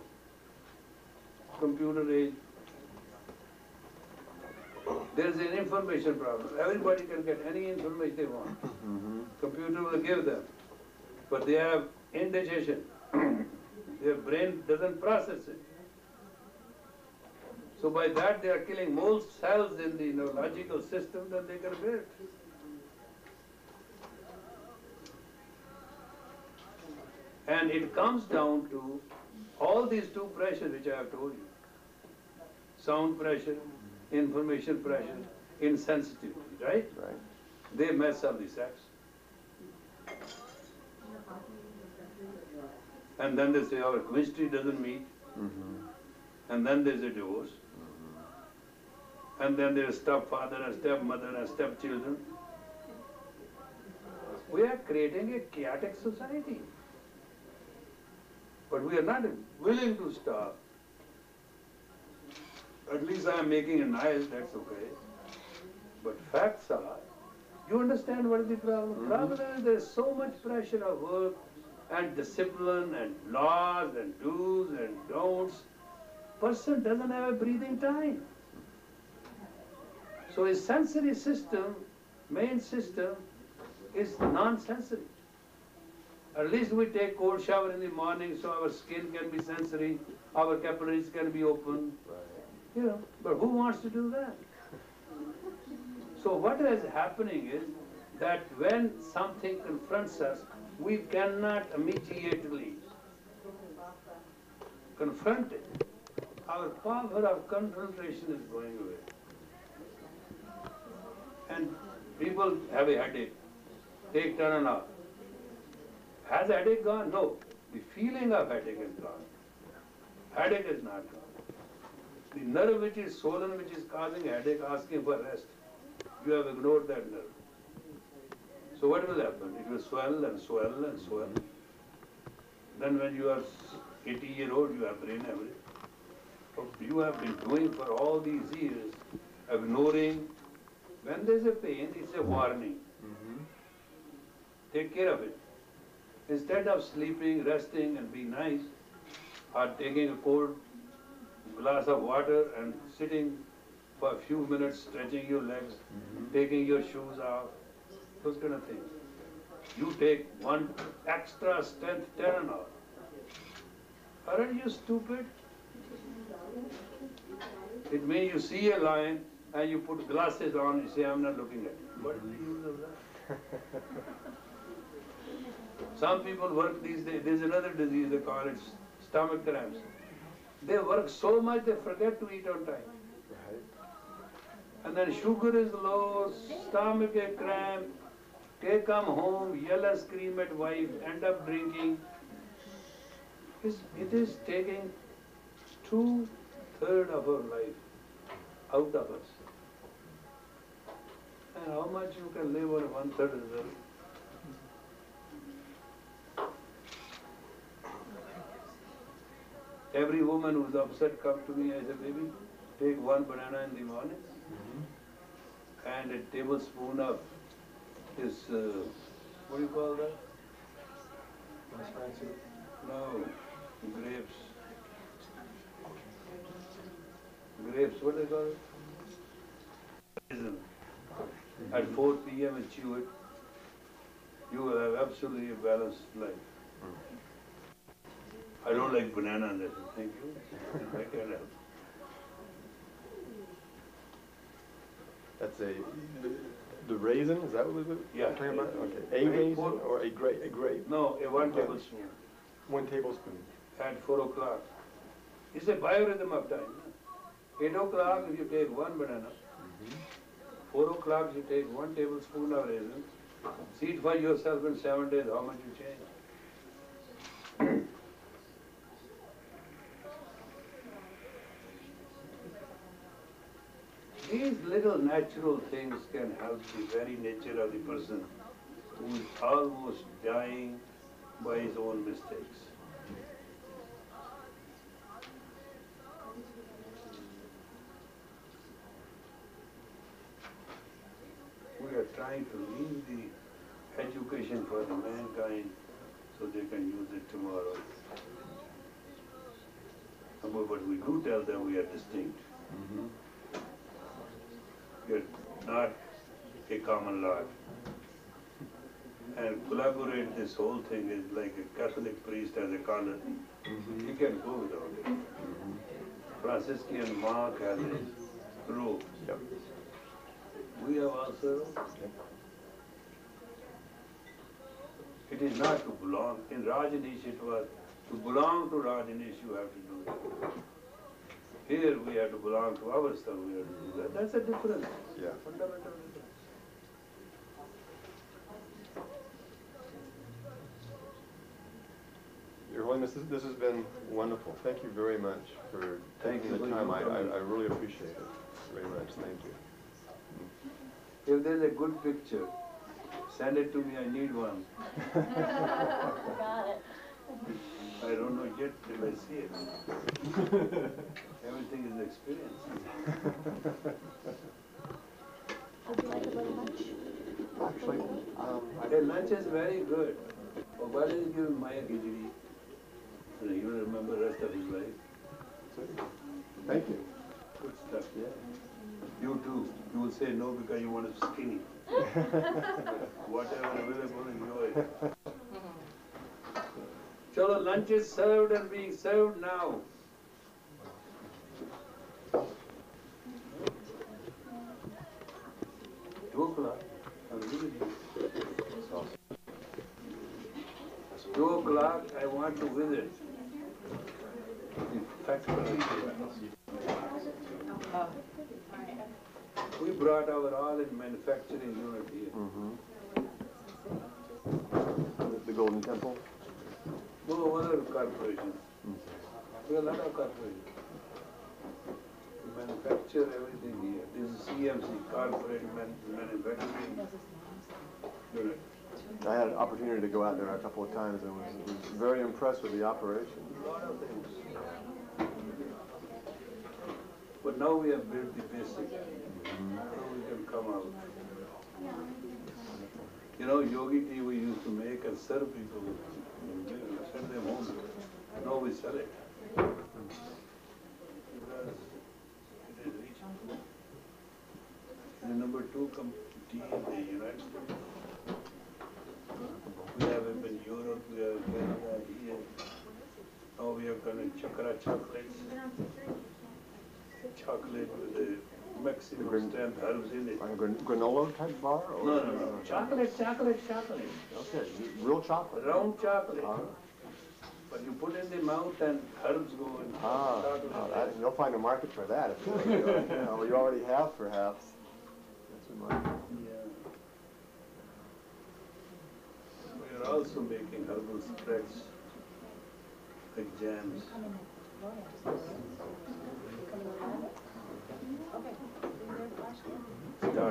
computer age. There is an information problem. Everybody can get any information they want. Computer will give them. But they have indigestion. Their brain doesn't process it. So by that they are killing more cells in the neurological system than they can bear. And it comes down to all these two pressures which I have told you. Sound pressure, information pressure, insensitivity, right? Right. They mess up the sex. And then they say our chemistry doesn't meet. And then there's a divorce. And then there's stepfather and stepmother and stepchildren. We are creating a chaotic society. But we are not willing to stop. At least I am making a nice, that's okay. But facts are, you understand what is the problem? Problem is there is so much pressure of work and discipline and laws and do's and don'ts. Person doesn't have a breathing time. So his sensory system, main system, is non-sensory. At least we take cold shower in the morning so our skin can be sensory, our capillaries can be open. You know, but who wants to do that? So what is happening is that when something confronts us, we cannot immediately confront it. Our power of concentration is going away. And people have a headache. Take Tylenol. Has headache gone? No. The feeling of headache is gone. Headache is not gone. The nerve which is swollen, which is causing headache, asking for rest. You have ignored that nerve. So what will happen? It will swell and swell and swell. Then when you are 80-year-old, you have brain hemorrhage. You have been doing for all these years, ignoring. When there is a pain, it's a warning. Take care of it. Instead of sleeping, resting and being nice, or taking a cold glass of water and sitting for a few minutes, stretching your legs, taking your shoes off, those kind of things. You take one extra strength Tylenol. Aren't you stupid? It means you see a lion and you put glasses on and you say, I'm not looking at it. What is the use of that? Some people work these days, there's another disease, they call it stomach cramps. They work so much they forget to eat on time. And then sugar is low, stomach a cramp, they come home, yell and scream at wife, end up drinking. It is taking 2/3 of our life out of us. And how much you can live on 1/3 result? Every woman who's upset come to me, I say, baby, take one banana in the morning and a tablespoon of this, what do you call that? No, grapes. Grapes, what do they call it? Raisin. At 4 p.m. and chew it, you will have absolutely a balanced life. I don't like banana on that. Thank you. I can help. That's the raisin, is that what we're Yeah. talking about? Okay, a raisin or a grape? No, a 1 tablespoon 1 tablespoon. at 4 o'clock. It's a biorhythm of time. 8 o'clock you take 1 banana. 4 o'clock you take 1 tablespoon of raisin. See it for yourself in 7 days how much you change. These little natural things can help the very nature of the person who is almost dying by his own mistakes. We are trying to leave the education for the mankind so they can use it tomorrow. But we do tell them we are distinct. We are not a common lot. And collaborate this whole thing is like a Catholic priest has a collar. He can go without it. Franciscan monk has a robe. Yep. We have also. It is not to belong. In Rajanish it was to belong to Rajanish you have to do that. Here we have to belong to ourselves, we have to do that. That's a difference. Yeah. Fundamental difference. Your Holiness, this has been wonderful. Thank you very much for Thank taking you the for time. your I comment. really appreciate it very much. Thank you. If there's a good picture, send it to me, I need one. Got it. I don't know yet till I see it. Everything is experience. Would you like a little lunch? Actually, The lunch is very good. But why did you give him Maya Gijri? He will remember the rest of his life. thank you. Good stuff, yeah. You too. You will say no because you want to skinny. Whatever available, enjoy it. Chalo, lunch is served and being served now. 2 o'clock. I'm leaving you. 2 o'clock, I want to visit the factory. We brought our all in manufacturing unit here. The Golden Temple? No other corporations. We have a lot of corporations. We manufacture everything here. This is CMC, Corporate Manufacturing Unit. I had an opportunity to go out there a couple of times and was very impressed with the operation. A lot of things. But now we have built the basic. Now we can come out. You know, Yogi tea we used to make and serve people. Send them home. Now we sell it. Because it is rich. The number 2 tea in the United States. We have it in Europe, we have Canada, here. Now we have done chakra chocolates. Chocolate with the maximum strength herbs in it. Like a granola type bar? Or No. Chocolate. Okay, real chocolate. Round chocolate. But you put in the mouth and herbs go in. Chocolate. You'll find a market for that. If you already have, perhaps. That's a market. Yeah. We are also making herbal spreads, like jams.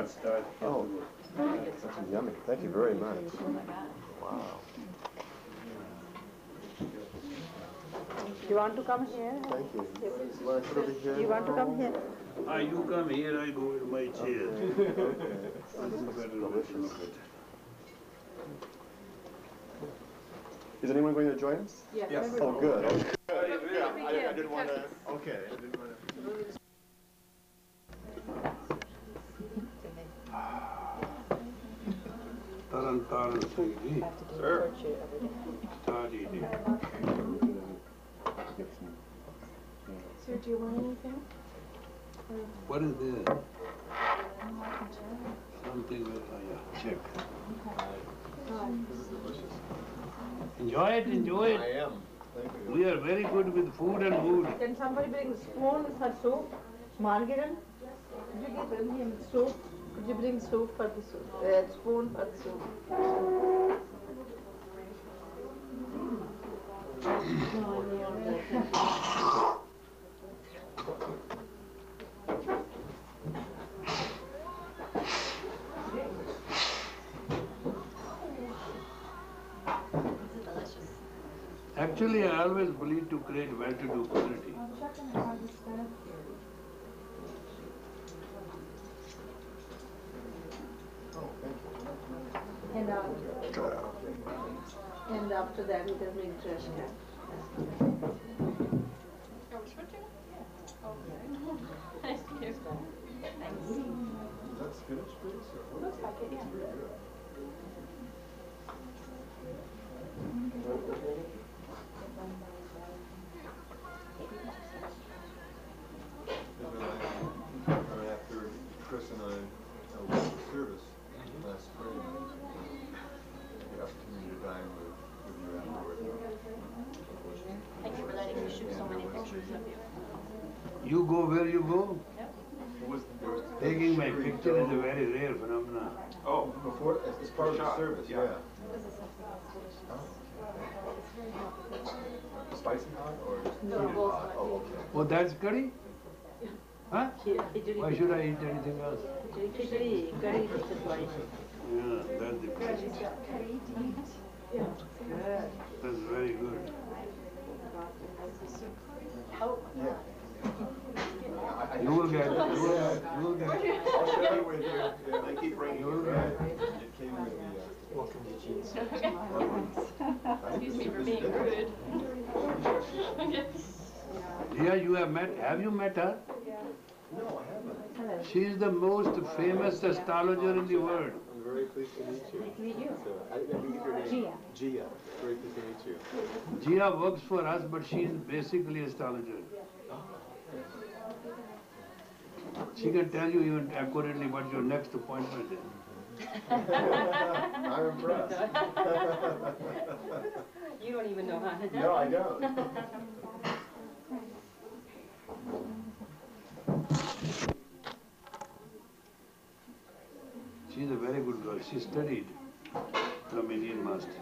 Start. Oh, that's yummy. Thank you very much. Oh my God. Wow. Thank you. You want to come here? Thank you. You want to sit over here? You want to come here? You come here, I go in my chair. Okay. This looks delicious. Is anyone going to join us? Yes. Oh, good. I didn't want to. Okay. I didn't want to. Taran Singh ji. Sir. Start eating. Sir, do you want anything? What is there? Something with, check. Enjoy it, enjoy it. I am. Thank you. We are very good with food and mood. Can somebody bring spoon for soup? Margaret? Could you give him soup? Could you bring soup for the soup? Spoon for the soup. Actually, I always believe to create well-to-do community. And after that, we can bring trash can. Are we switching? Okay. Thank you. Thanks. That's spinach, please? Looks like it, yeah. After Chris and I left the service last spring, the opportunity to dine with you afterward. Thank you for letting me shoot so many pictures of you. You go where you go. Yep. Taking my picture is a very rare phenomenon. Oh, before, as part of the service, yeah. This is something else delicious. Oh. It's very healthy. Spicy hot or just No, heated both hot? hot. Oh, okay. Oh, that's curry? Huh? Why should I eat anything else? Khichdi, curry is why. Yeah, that's the best. That's very good. Oh, Yeah. You will get it. You will get it. I'll share it with you. Yeah, they keep bringing it. It came with the, welcome to Gene's. excuse me for being rude. Yeah, you have you met her? No, I haven't. She is the most famous astrologer in the world. I'm very pleased to meet you. Nice to meet you. So, I didn't get your name. Gia. Gia. Very pleased to meet you. Gia works for us, but she is basically astrologer. She can tell you even accurately what your next appointment is. I'm impressed. You don't even know how to do it. No, I don't. She's a very good girl. She studied from Indian masters.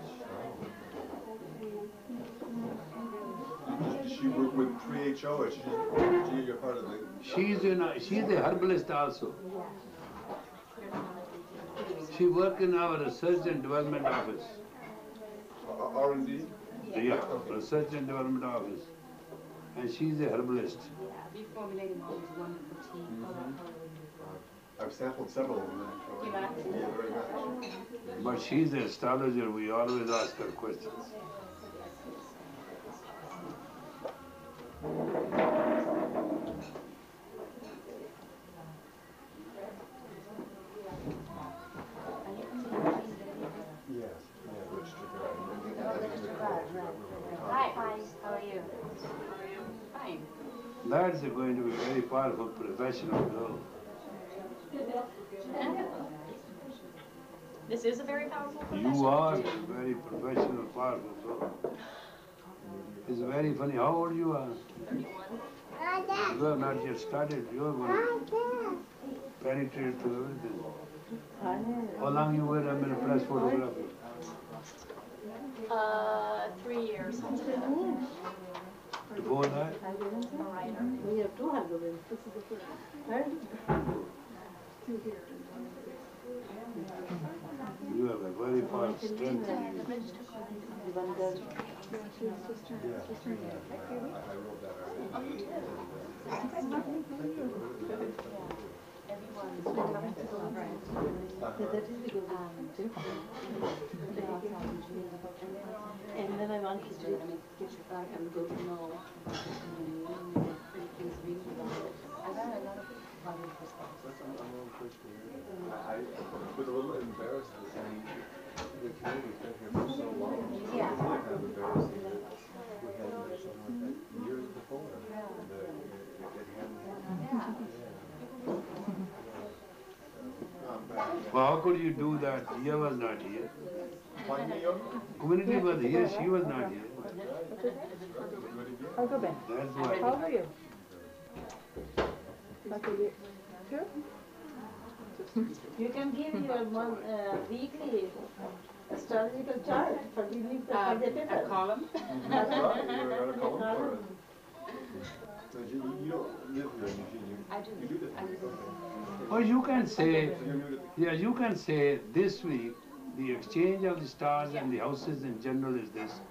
Does she work with 3HO or you're part of the... She's a herbalist also. She works in our research and development office. R&D? Yeah, research and development office. And she's a herbalist. We formulating all these wonderful teas. I've sampled several of them, actually. You like it? Yeah, very much. But she's an astrologer. We always ask her questions. Yes. Yeah, Register Guard. Hi. Hi. How are you? Fine. That's going to be a very powerful professional girl. This is a very powerful profession. You are a very professional, powerful girl. It's very funny. How old you are? 31. You have not yet started. You are going to penetrate through everything. How long you were a press photographer? 3 years. Before that? A writer. We have 200. This is the first. You have a very powerful strength in you. The Register Guard. And then I want you to get your back and go to know. I was a little embarrassed to see the community's been here for so long. Yeah. It's kind of embarrassing that we hadn't met someone like that years before. And, it hadn't. Well, how could you do that? Dia was not here. One New York? Community was here, she was not here. I'll go back. That's why. How are you? Sure. You can give your weekly astrological chart for giving for the paper. A column? That's right, you were going to call for it. So you don't live here, Eugene. I do. You do this. I do. Or you can say, So you're new to the yeah, you can say this week the exchange of the stars and the houses in general is this,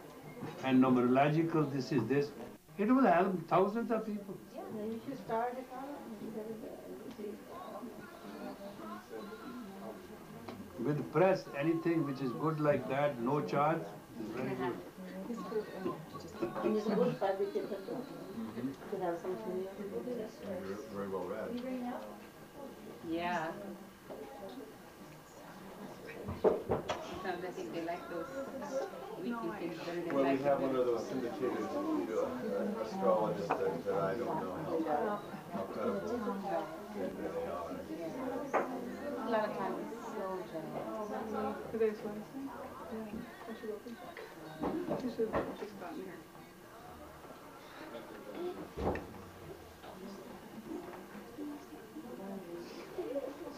and numerological this is this. It will help thousands of people. Yeah, you should start a column. With press, anything which is good like that, no charge, is very good. And it's good for the paper to have something. You're very well read. Yeah. Sometimes I think they like those weekly things better than Well, we like have one of those syndicated astrologists that I don't know how credible they are. a lot of times it's slow general. Today's Wednesday? Yeah, I should open. She should have just gotten here.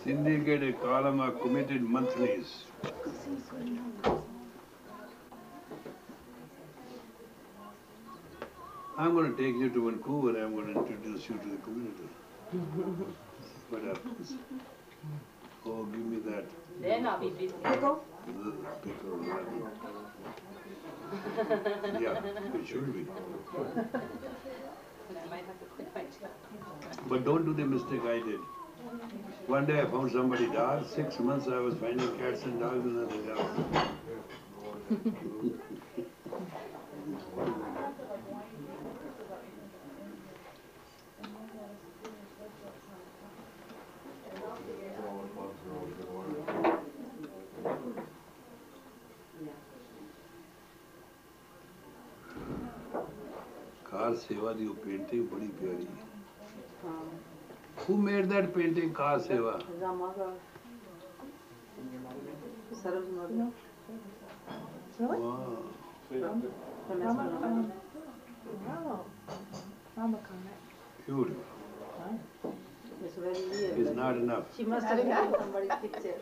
Syndicate a column of committed monthlies. I'm going to take you to Vancouver and I'm going to introduce you to the community. What happens? Oh, give me that. Then I'll be busy. Pickle. Yeah, it should be. I might have to quit my job. But don't do the mistake I did. One day I found somebody dog. 6 months I was finding cats and dogs and other dogs. Car सेवा दी painting बड़ी प्यारी है. Who made that painting, car सेवा? Wow. Beautiful. It's very weird. It's not enough. She must have had somebody's picture.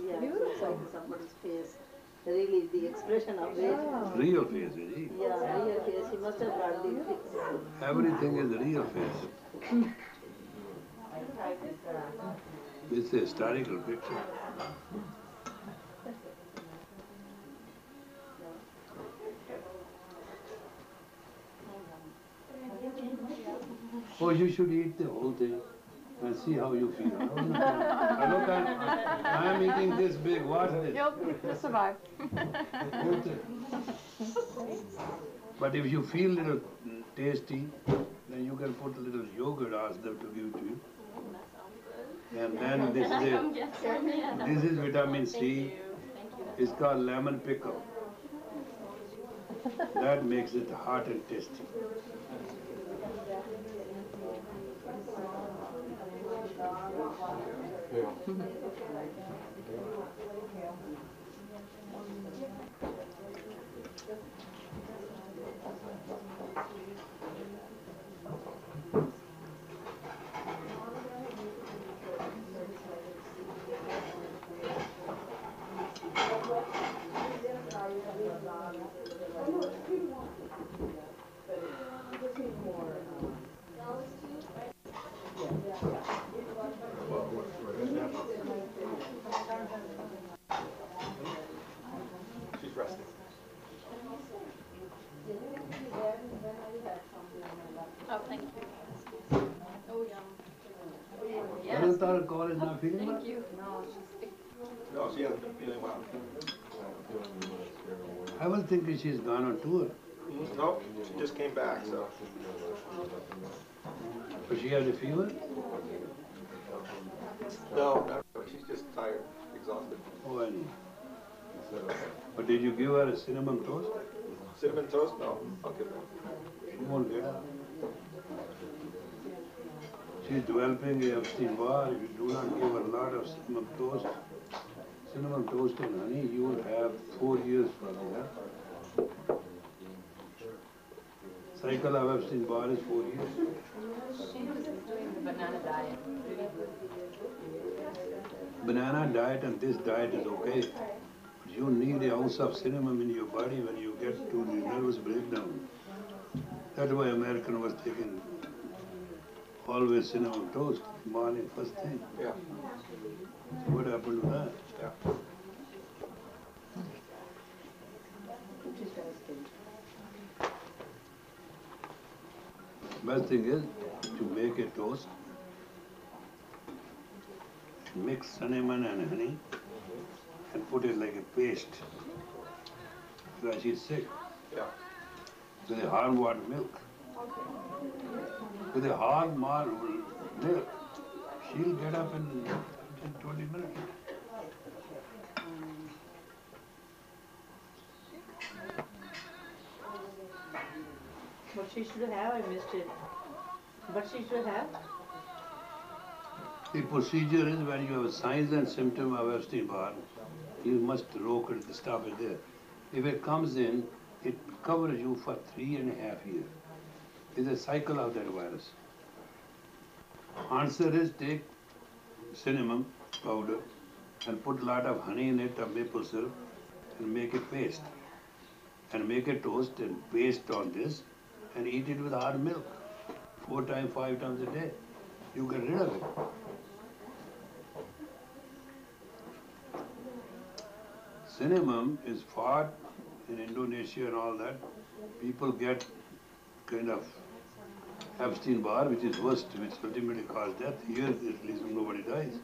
Yeah, so somebody's face. Really, the expression of it. Real face, is it? Yeah, real face. She must have brought the picture. Everything is the real face. It's a historical picture. Oh, you should eat the whole thing and see how you feel. I am eating this big. Watch this. You'll survive. Whole thing. But if you feel little tasty, then you can put a little yogurt, ask them to give to you. And then this is vitamin C. It's called lemon pickle. That makes it hot and tasty. She's resting. not feeling well? Thank you. No, she's sick. No, she hasn't been feeling well. I was thinking she's gone on tour. No, she just came back, so. But she had a fever? No, not really. She's just tired, exhausted. Oh, I know. But did you give her a cinnamon toast? Cinnamon toast? No, I'll give that. She won't get up. She's developing a Epstein Barr. If you do not give her a lot of cinnamon toast and honey, you will have 4 years from that. Cycle of Epstein Barr is 4 years. She was doing the banana diet. Banana diet and this diet is okay. But you need an ounce of cinnamon in your body when you get to the nervous breakdown. That's why American was taking always cinnamon toast morning first thing. Yeah, So what happened to that? yeah. Best thing is to make a toast, mix cinnamon and honey, and put it like a paste. Because she's sick. Yeah. With a hard water milk. With a hard milk, she'll get up in 20 minutes. What she should have, I missed it. What she should have? The procedure is when you have signs and symptoms of Epstein Barr, you must rock it, stop it there. If it comes in, it covers you for 3.5 years. It's a cycle of that virus. Answer is take cinnamon powder and put a lot of honey in it or maple syrup and make a paste. And make a toast and paste on this and eat it with hard milk 4 times, 5 times a day. You get rid of it. Cinnamon is fought in Indonesia and all that. People get kind of Epstein Barr, which is worst, which ultimately causes death. Here, at least nobody dies.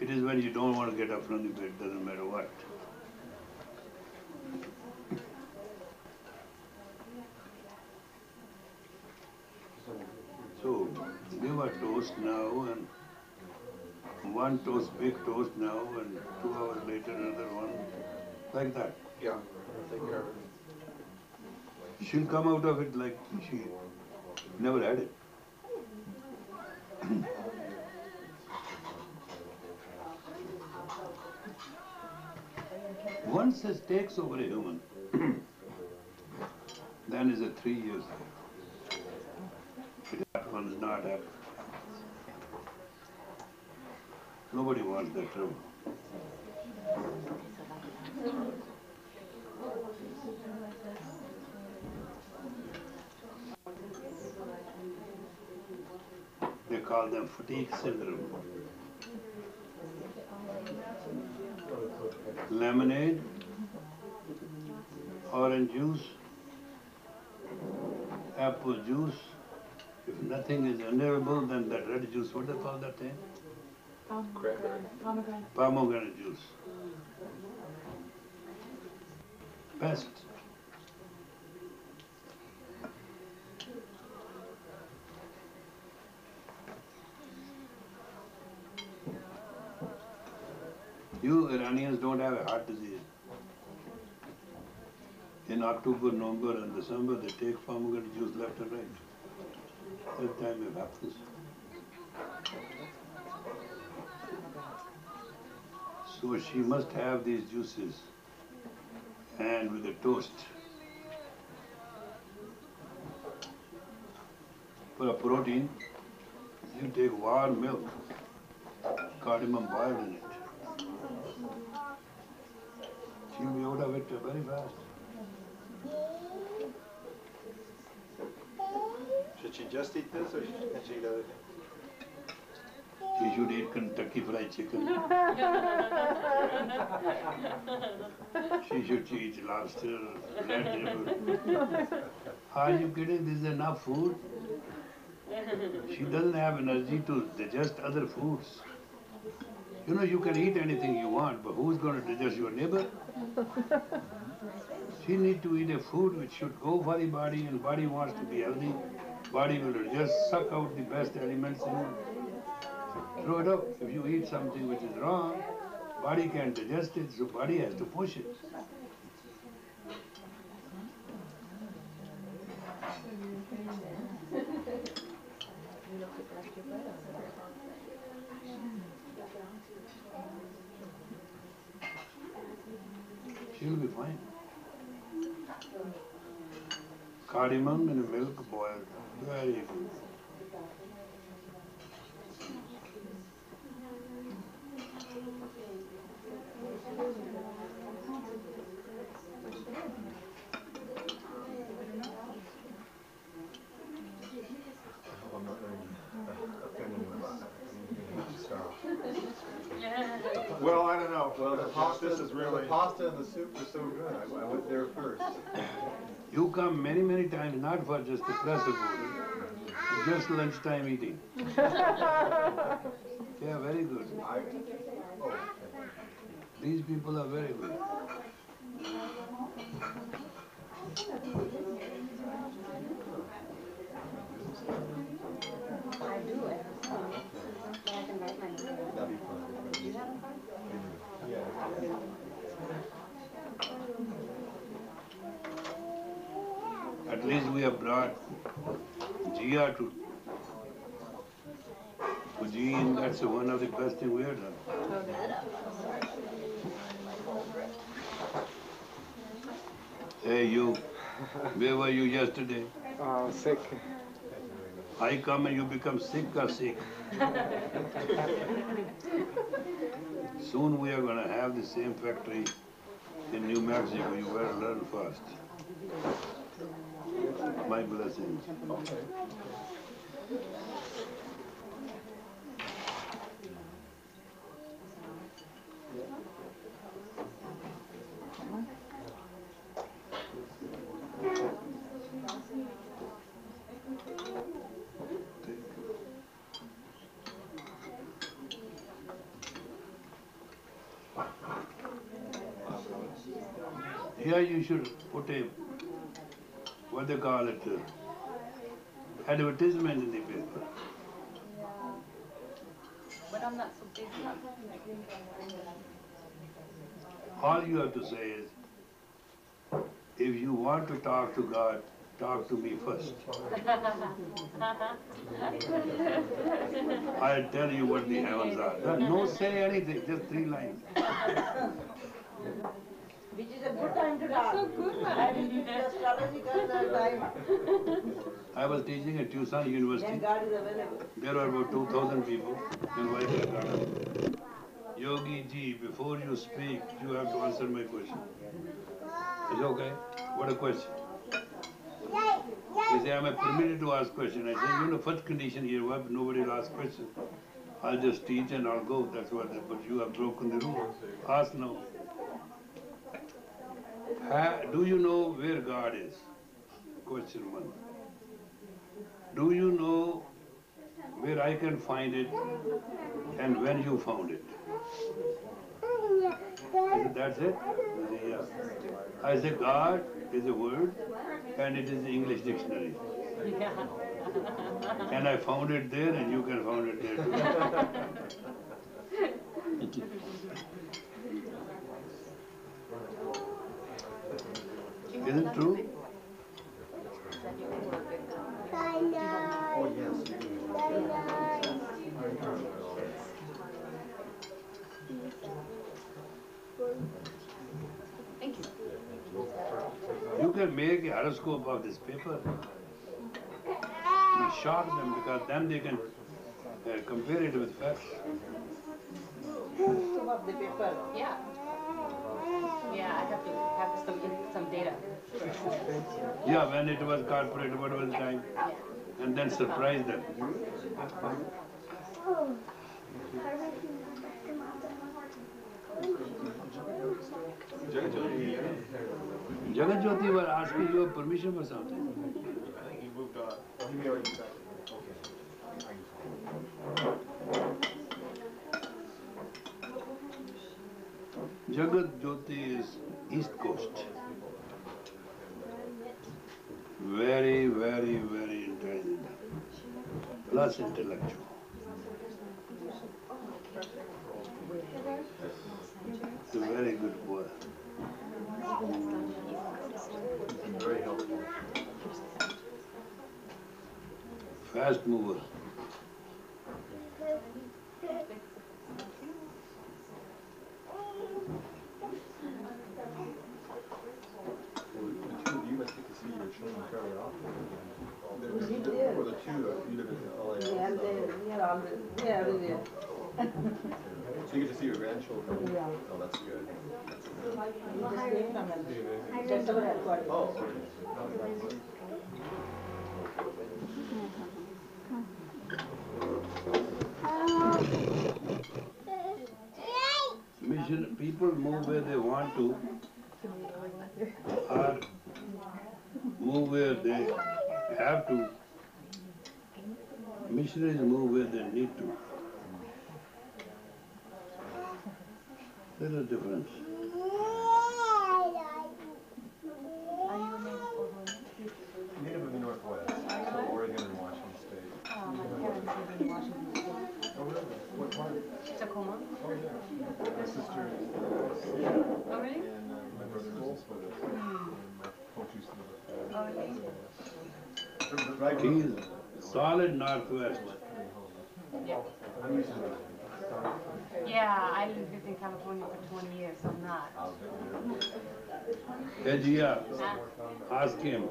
It is when you don't want to get up from the bed, doesn't matter what. So, give a toast now and one toast, big toast now, and 2 hours later another one, like that. Yeah, I'll take care of it. She'll come out of it like she never had it. Once it takes over a human, then is a 3 years. It happens, not happen. Nobody wants that trouble. They call them fatigue syndrome. Lemonade, orange juice, apple juice. If nothing is available, then that red juice, what do they call that thing? Cranberry. Pomegranate juice. Best. You Iranians don't have a heart disease. In October, November and December, they take pomegranate juice left and right. That time it happens. So she must have these juices and with a toast. For a protein, you take warm milk, cardamom boiled in it. She'll be out of it very fast. Should she just eat this, or can she eat other things? She should eat Kentucky Fried Chicken. She should eat lobster, red devil. Are you kidding? This is enough food. She doesn't have energy to digest other foods. You know, you can eat anything you want, but who's going to digest your neighbor? She need to eat a food which should go for the body, and body wants to be healthy. Body will just suck out the best elements and throw it up. If you eat something which is wrong, body can't digest it, so body has to push it. She'll be fine. Cardamom in a milk boiled. Very good. I'm not offending Well, I don't know. Well, the pasta, This is really. the pasta and the soup were so good. I went there first. You come many, many times, not for just the press report, just lunchtime eating. Yeah, very good. These people are very good. I do it. I can write my name. That'd be fun. At least we have brought Jia to Eugene. That's one of the best things we have done. Hey you, where were you yesterday? Sick. I come and you become sick or sick. Soon we are going to have the same factory in New Mexico. You better learn fast. My blessings. Here you should put a, what they call it, advertisement in the paper. But I'm not so big. All you have to say is, if you want to talk to God, talk to me first. I'll tell you what the heavens are. No say anything, just 3 lines. Which is a good time to talk. So good, man. The astrological time. I was teaching at Tucson University. Then God is available. There were about 2,000 people invited to come. Yogi ji, before you speak, you have to answer my question. Is it okay? What a question. They say, I'm permitted to ask question. I say, you know, first condition here, nobody will ask question. I'll just teach and I'll go. That's what, but you have broken the rule. Ask now. Do you know where God is? Question 1. Do you know where I can find it and when you found it? That's it? Yeah. I say God is a word and it is the English dictionary. And I found it there and you can find it there too. Is it true? Oh, yes. Thank you. You can make a horoscope of this paper. You shock them because then they can compare it with facts. Some of the paper. Yeah. Yeah, I have to have some data. Yeah, when it was corporate, what was the time? And then surprise them. Jagat Jyoti was asking you permission for something. I think he moved on. Oh, he may already be back. Okay. Jagat Jyoti is East Coast. Very, very, very intelligent. Plus intellectual. It's a very good boy. Very helpful. Fast mover. You must get to see your children fairly often. We did. Or the two, you live in LA. Yeah, yeah, everywhere. So you get to see your grandchildren? Yeah. Oh, that's good. We just came from it. Just our headquarters. Oh, okay. Mission people move where they want to, or move where they have to. Missionaries move where they need to. There's a difference. Native of the Northwest, so Oregon and Washington State. My parents live in Washington State. Oh, really? What part? Tacoma. Oh, yeah. My sister is Oh, really? and my brother is with us. And my folks used to live Oh, really? up there. He is solid Northwest. Yeah. I'm used to it. Yeah, I lived in California for 20 years, so I'm not. Hey Jia, ask him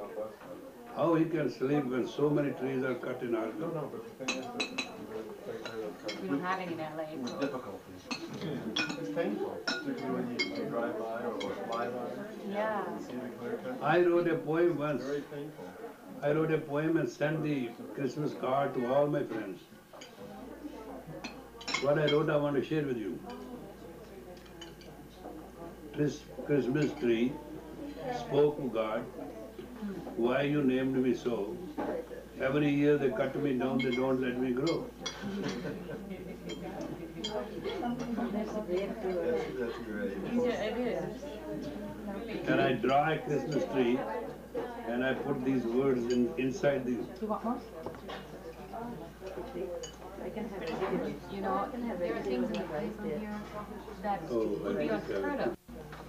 how he can sleep when so many trees are cut in No, Argonne. no, but the thing is that We don't have any in LA, with so. difficulties. It's painful, particularly when you drive by or fly by. Yeah. You see the clear cut. I wrote a poem once. Very painful. I wrote a poem and sent the Christmas card to all my friends. What I wrote I want to share with you. This Christmas tree spoke to God, why you named me so. Every year they cut me down, they don't let me grow. That's great too. That's great. Yeah, it is. And I draw a Christmas tree and I put these words inside the. You want more? I can have it. You know, there are things in the paper here that would be unheard of.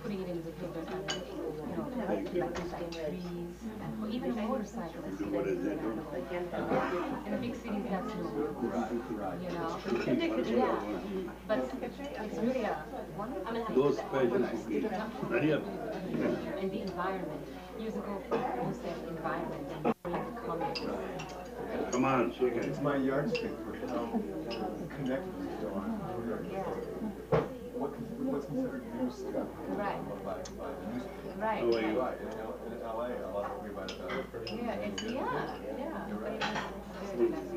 Putting it in the paper and, you know, like inside trees, and, or even motorcycles. What is that? In the big cities, that's normal. Right. You know? Yeah. But it's really a wonderful thing. Those special cookies. Hurry up. And the environment. Years ago, you said environment and bring comments. Come on, shake it. It's my yardstick for how connected we are. Yeah. What's considered news stuff Right. by the newspaper. Right. Oh, yeah. Right. In LA, a lot of people write about it. Yeah, it's, yeah. You're But right. it's very nice.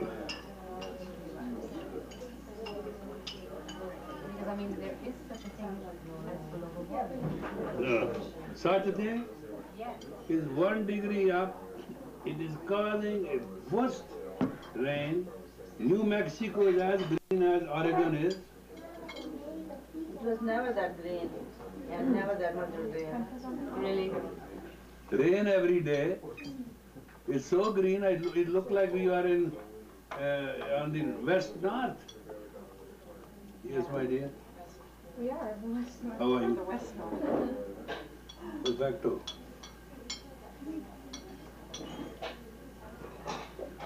Because I mean, there is such a thing as global warming. Such a thing Yeah. is 1 degree up. It is causing a worst rain. New Mexico is as green as Oregon is. It was never that green and never that much rain. Really? Rain every day. It's so green, it looked like we are in on the west north. Yes, my dear. We are in the west north. How are you? The west north. Perfecto.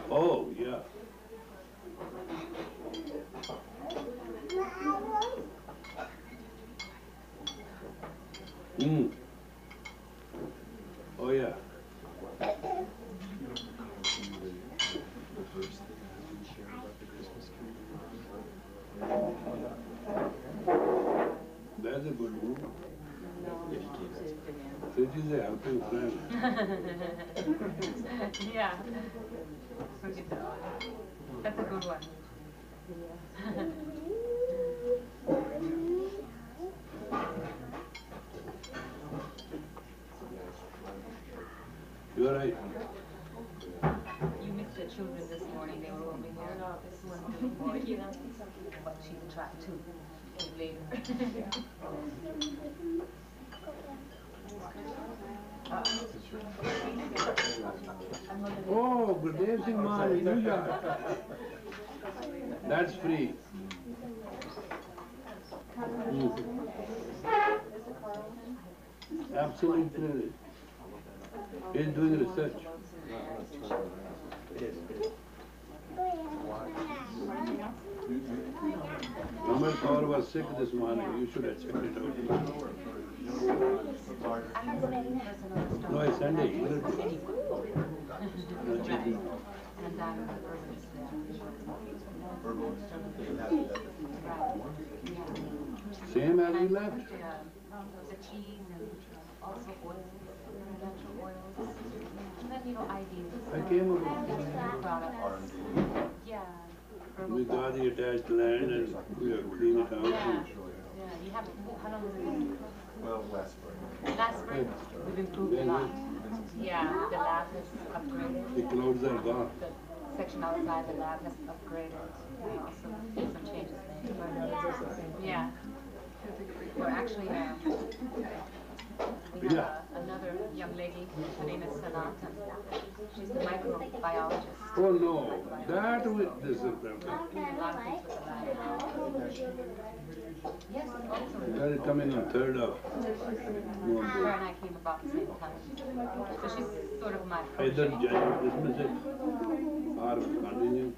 Oh, yeah. Oh, yeah. That's a good move. Fridge is a helping friend. Yeah. That's a good one. You're right. You missed the children this morning. They were over here. This one doing more, you know. But she's trapped too. later. Oh, Gurudev Singh Mahal in New York. That's free. Absolutely. He's doing research. Amar Kaur was sick this morning. You should have checked it out. No, it's Sunday. And I'm an herbalist there. Same as he left. The cheese and also oils, natural oils. And then, you know, ideas. I came over. Products. Yeah. We got the attached land and we have cleaned it out. Yeah. You have, how long has it been? Well, last spring. Last spring, we've improved a lot. Yeah, the lab has upgraded. The clouds are gone. The section outside the lab has upgraded. Also, some changes made. Yeah. We're actually, we have another young lady, her name is Sanata. She's the microbiologist. Oh no, that will, this is the A lot of things with the lab. Yes, also. That is coming on 3rd of Her and I came about the same time. So she's sort of my either protege. January, dismiss it or continue.